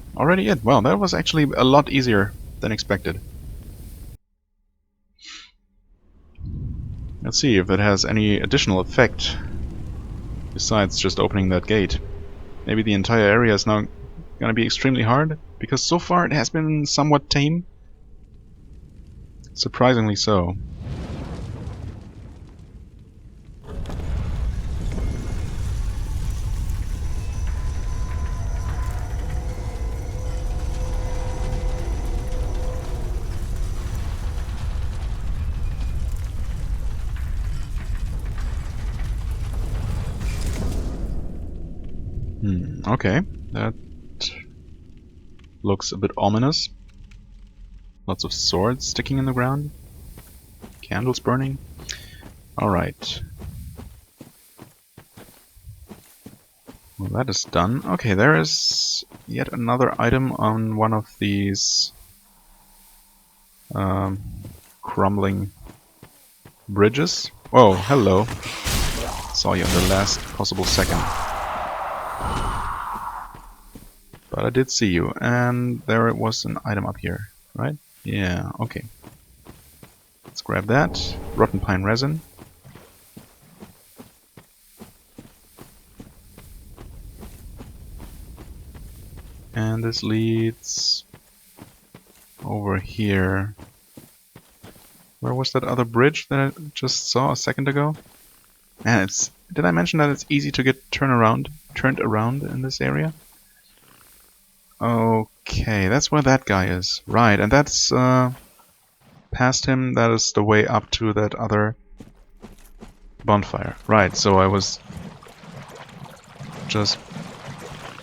it. Well, that was actually a lot easier than expected. Let's see if it has any additional effect besides just opening that gate. Maybe the entire area is now gonna be extremely hard, because so far it has been somewhat tame. Surprisingly so. Okay, that looks a bit ominous. Lots of swords sticking in the ground. Candles burning. Alright. Well, that is done. Okay, there is yet another item on one of these crumbling bridges. Oh, hello. Saw you in the last possible second. But I did see you, and there was an item up here, right? Yeah, okay. Let's grab that. Rotten pine resin. And this leads over here. Where was that other bridge that I just saw a second ago? Man, it's... Did I mention that it's easy to get turned around in this area? Okay, that's where that guy is. Right, and that's past him. That is the way up to that other bonfire. Right, so I was just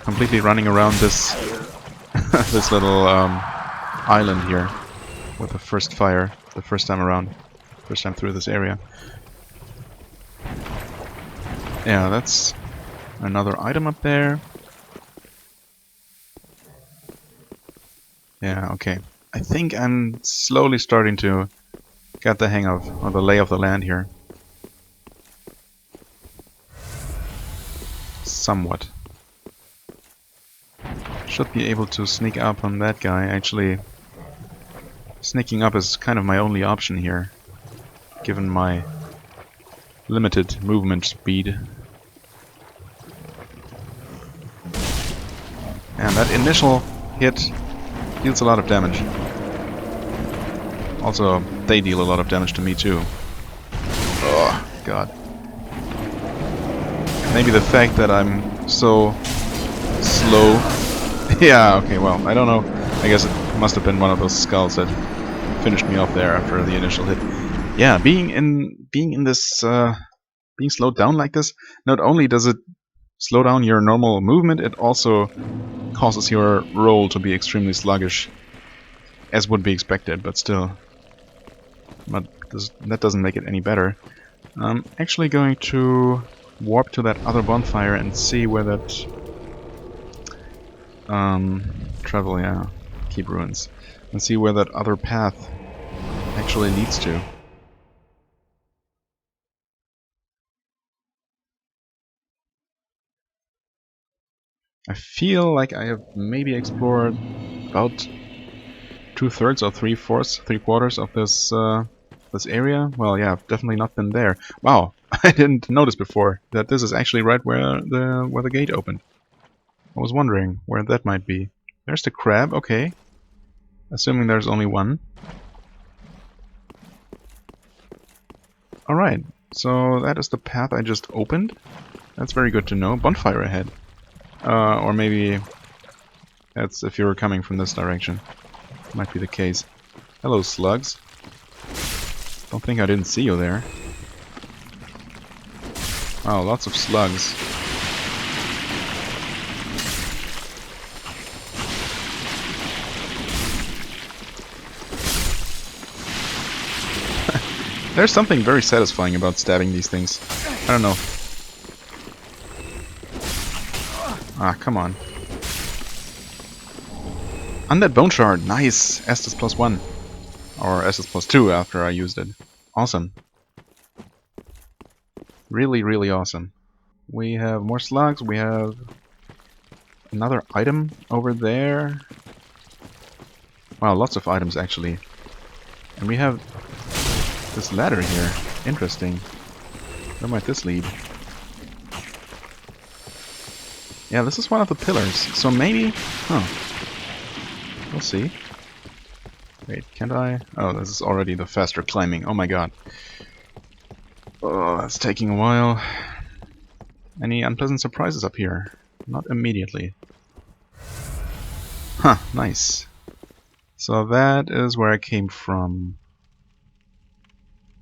completely running around this this little island here with the first fire, the first time around, first time through this area. Yeah, that's another item up there. Yeah, okay. I think I'm slowly starting to get the hang of, or the lay of the land here. Somewhat. Should be able to sneak up on that guy. Actually, sneaking up is kind of my only option here, given my limited movement speed. And that initial hit deals a lot of damage. Also, they deal a lot of damage to me too. Oh, God. Maybe the fact that I'm so slow. Yeah, okay, well, I don't know. I guess it must have been one of those skulls that finished me off there after the initial hit. Yeah, being in this being slowed down like this, not only does it slow down your normal movement, it also causes your roll to be extremely sluggish, as would be expected, but still. But that doesn't make it any better. I'm actually going to warp to that other bonfire and see where that travel, yeah, keep ruins, and see where that other path actually leads to. I feel like I have maybe explored about 2/3 or 3/4, 3/4 of this this area. Well, yeah, I've definitely not been there. Wow, I didn't notice before that this is actually right where the gate opened. I was wondering where that might be. There's the crab. Okay, assuming there's only one. All right, so that is the path I just opened. That's very good to know. Bonfire ahead, or maybe that's if you're coming from this direction. Might be the case. Hello, slugs. Don't think I didn't see you there. Wow, lots of slugs. There's something very satisfying about stabbing these things. I don't know. Ah, come on. Undead Bone Shard, nice! Estus +1. Or Estus +2 after I used it. Awesome. Really, really awesome. We have more slugs, we have another item over there. Wow, lots of items actually. And we have this ladder here. Interesting. Where might this lead? Yeah, this is one of the pillars. So maybe... Huh. We'll see. Wait, can't I? Oh, this is already the faster climbing. Oh my god. Oh, that's taking a while. Any unpleasant surprises up here? Not immediately. Huh, nice. So that is where I came from.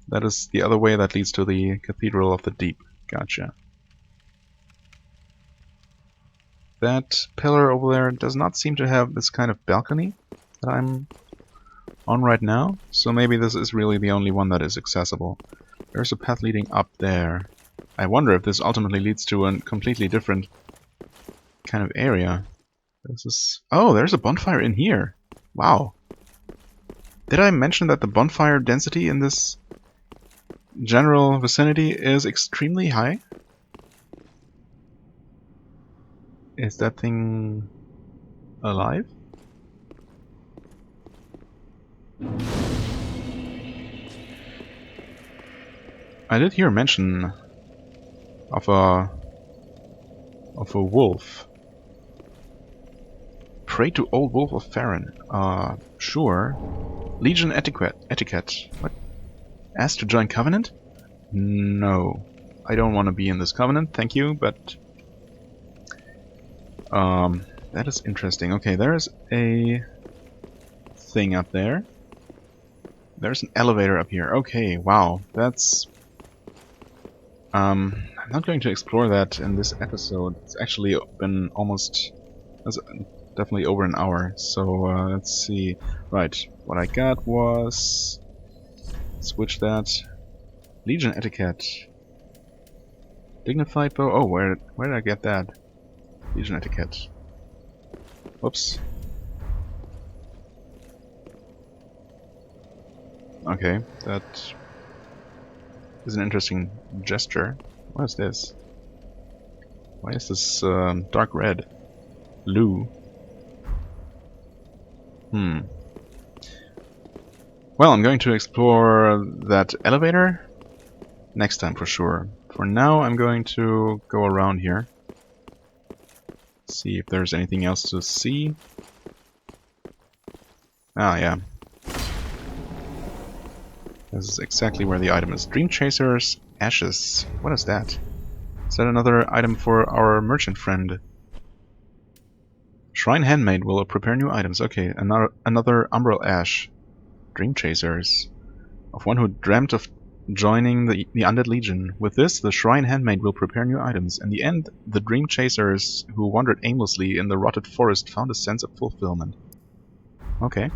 That is the other way that leads to the Cathedral of the Deep. Gotcha. That pillar over there does not seem to have this kind of balcony that I'm on right now, so maybe this is really the only one that is accessible. There's a path leading up there. I wonder if this ultimately leads to a completely different kind of area. This is... Oh, there's a bonfire in here! Wow. Did I mention that the bonfire density in this general vicinity is extremely high? Is that thing alive? I did hear mention of a wolf. Pray to old wolf of Farron. Sure. Legion etiquette. What? Asked to join Covenant? No. I don't want to be in this Covenant, thank you, but... that is interesting. Okay, there's a thing up there. There's an elevator up here. Okay, wow. That's... I'm not going to explore that in this episode. It's actually been almost... That's definitely over an hour. So, let's see. Right, what I got was... Switch that. Legion etiquette. Dignified bow. Oh, where did I get that? Legion etiquette. Whoops. Okay, that is an interesting gesture. What is this? Why is this dark red? Blue. Well, I'm going to explore that elevator next time for sure. For now, I'm going to go around here. See if there's anything else to see. Ah, yeah. This is exactly where the item is. Dream Chaser's Ashes. What is that? Is that another item for our merchant friend? Shrine Handmaid will prepare new items. Okay, another Umbral Ash. Dream Chasers. Of one who dreamt of joining the Undead Legion. With this, the Shrine Handmaid will prepare new items. In the end, the Dream Chasers who wandered aimlessly in the rotted forest found a sense of fulfillment. Okay.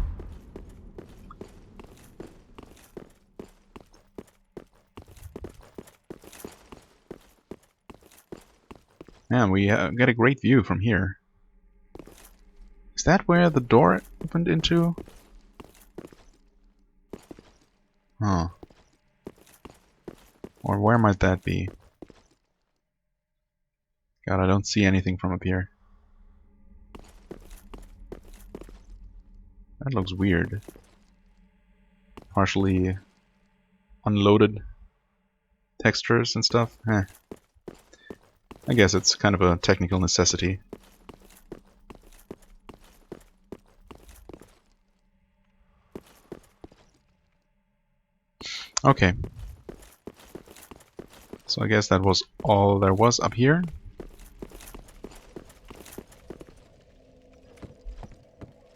Yeah, we get a great view from here. Is that where the door opened into? Huh. Or where might that be? God, I don't see anything from up here. That looks weird. Partially unloaded textures and stuff. I guess it's kind of a technical necessity. Okay. So I guess that was all there was up here.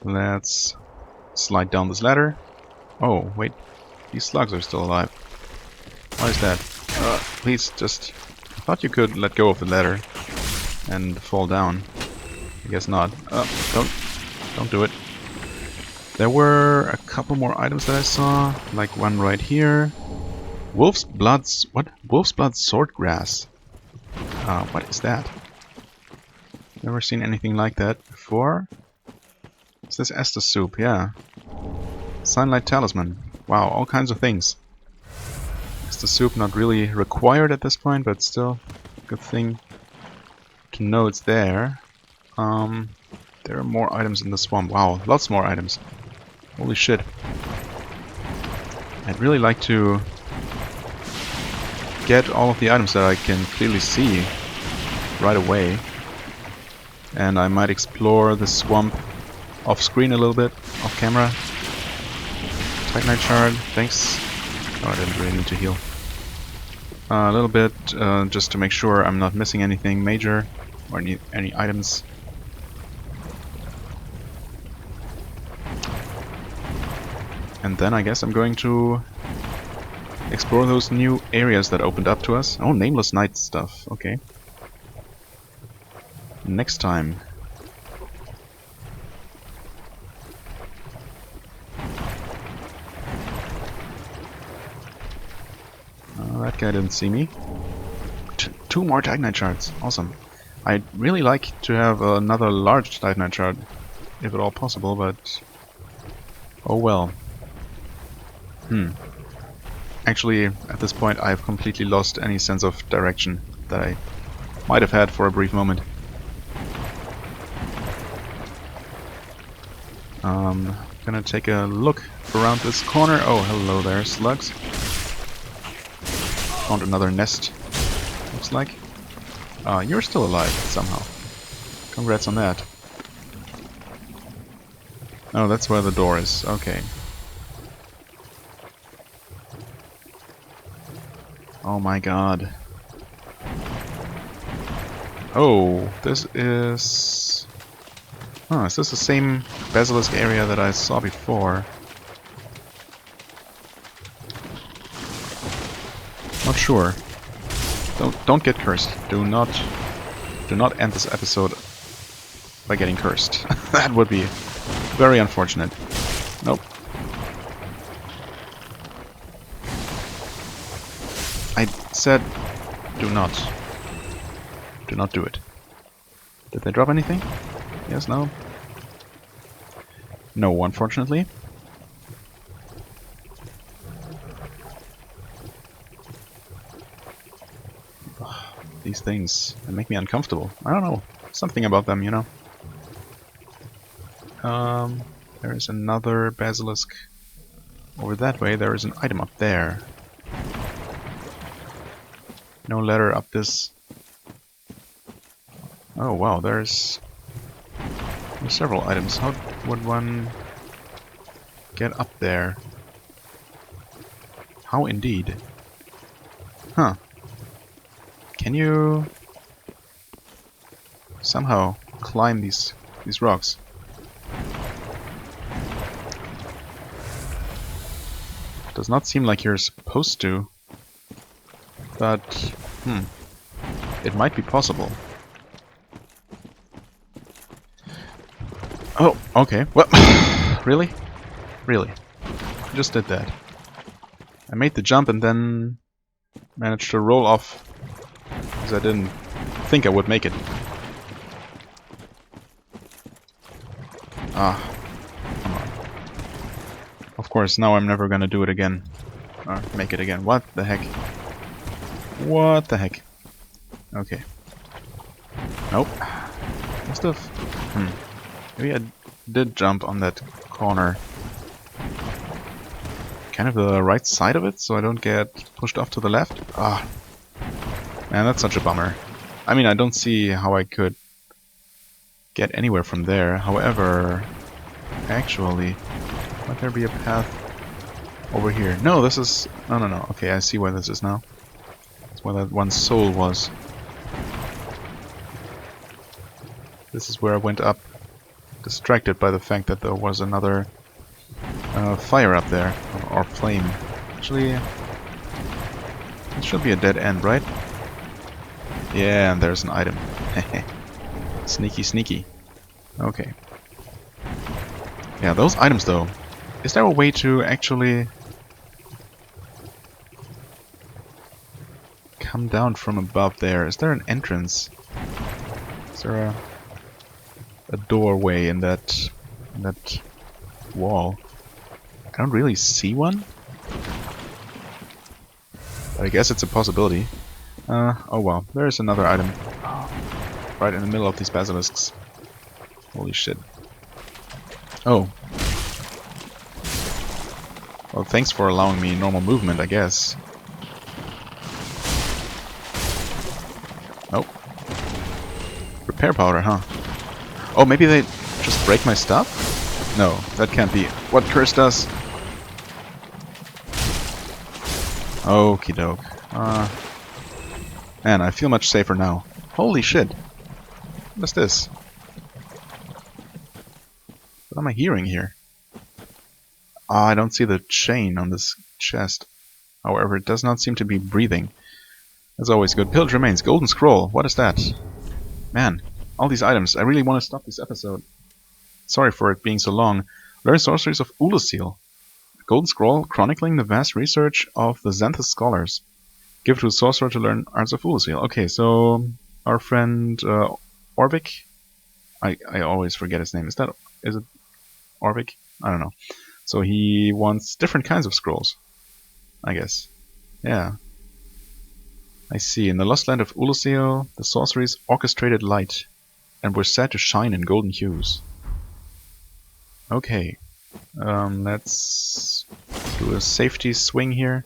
Let's slide down this ladder. Oh, wait. These slugs are still alive. Why is that? Please, just... I thought you could let go of the ladder and fall down. I guess not. Don't do it. There were a couple more items that I saw, like one right here. Wolf's blood... what? Wolf's blood swordgrass. What is that? Never seen anything like that before. Is this Estus soup? Yeah. Sunlight talisman. Wow, all kinds of things. Estus soup not really required at this point, but still good thing to know it's there. There are more items in the swamp. Wow, lots more items. Holy shit. I'd really like to get all of the items that I can clearly see right away. And I might explore the swamp off screen a little bit, off camera. Titanite shard, thanks. Oh, I didn't really need to heal. A little bit, just to make sure I'm not missing anything major or any items. And then I guess I'm going to explore those new areas that opened up to us. Oh, Nameless Night stuff, okay. Next time. That guy didn't see me. Two more Titanite shards. Awesome. I'd really like to have another large Titanite shard, if at all possible, but... oh well. Actually, at this point, I've completely lost any sense of direction that I might have had for a brief moment. Gonna take a look around this corner. Oh, hello there, slugs. Found another nest, looks like. You're still alive, somehow. Congrats on that. Oh, that's where the door is. Okay. Oh my god. Oh, this is... oh, is this the same basilisk area that I saw before? Not sure. Don't get cursed. Do not end this episode by getting cursed. That would be very unfortunate. Nope. I said do not. Do not do it. Did they drop anything? Yes, no? No, unfortunately. These things, they make me uncomfortable. I don't know. Something about them, you know. There is another basilisk over that way. There is an item up there. No ladder up this. Oh wow, there's several items. How would one get up there? How indeed? Huh. Can you somehow climb these rocks? Does not seem like you're supposed to, but it might be possible. Oh, okay. What? Really? Really? I just did that. I made the jump and then managed to roll off because I didn't think I would make it. Ah, come on. Of course, now I'm never gonna do it again. Or make it again. What the heck? What the heck? Okay. Nope. Must have... maybe I did jump on that corner. Kind of the right side of it, so I don't get pushed off to the left. Ah, man, that's such a bummer. I mean, I don't see how I could get anywhere from there. However, actually, might there be a path over here? No, this is... No. Okay, I see where this is now. That's where that one soul was. This is where I went up, distracted by the fact that there was another fire up there, or flame. Actually, it should be a dead end, right? Yeah, and there's an item. Sneaky, sneaky. Okay. Yeah, those items though. Is there a way to actually come down from above there? Is there an entrance? Is there a doorway in that wall? I don't really see one. But I guess it's a possibility. Oh well, there's another item. Right in the middle of these basilisks. Holy shit. Oh. Well, thanks for allowing me normal movement, I guess. Nope. Repair powder, huh? Oh, maybe they just break my stuff? No, that can't be what curse does. Okie doke. Man, I feel much safer now. Holy shit. What's this? What am I hearing here? Ah, I don't see the chain on this chest. However, it does not seem to be breathing. That's always good. Pillage remains. Golden scroll. What is that? Man, all these items. I really want to stop this episode. Sorry for it being so long. Learn sorceries of Ulusil. Golden scroll chronicling the vast research of the Xanthus scholars. Give it to a sorcerer to learn arts of Ulusil. Okay, so our friend Orvik. I always forget his name. Is it Orvik? I don't know. So he wants different kinds of scrolls, I guess. Yeah. I see. In the lost land of Ulusil, the sorceries orchestrated light and were said to shine in golden hues. Okay. Let's do a safety swing here.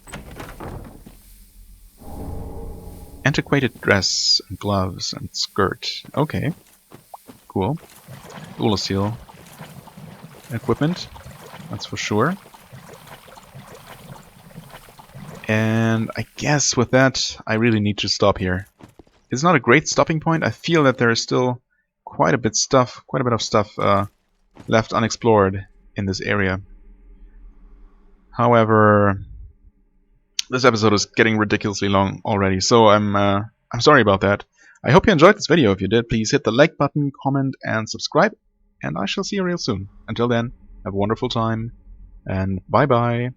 Antiquated dress and gloves and skirt. Okay. Cool. Ulusil equipment. That's for sure. And I guess with that, I really need to stop here. It's not a great stopping point. I feel that there is still quite a bit of stuff left unexplored in this area. However, this episode is getting ridiculously long already, so I'm sorry about that. I hope you enjoyed this video. If you did, please hit the like button, comment, and subscribe. And I shall see you real soon. Until then, have a wonderful time, and bye-bye.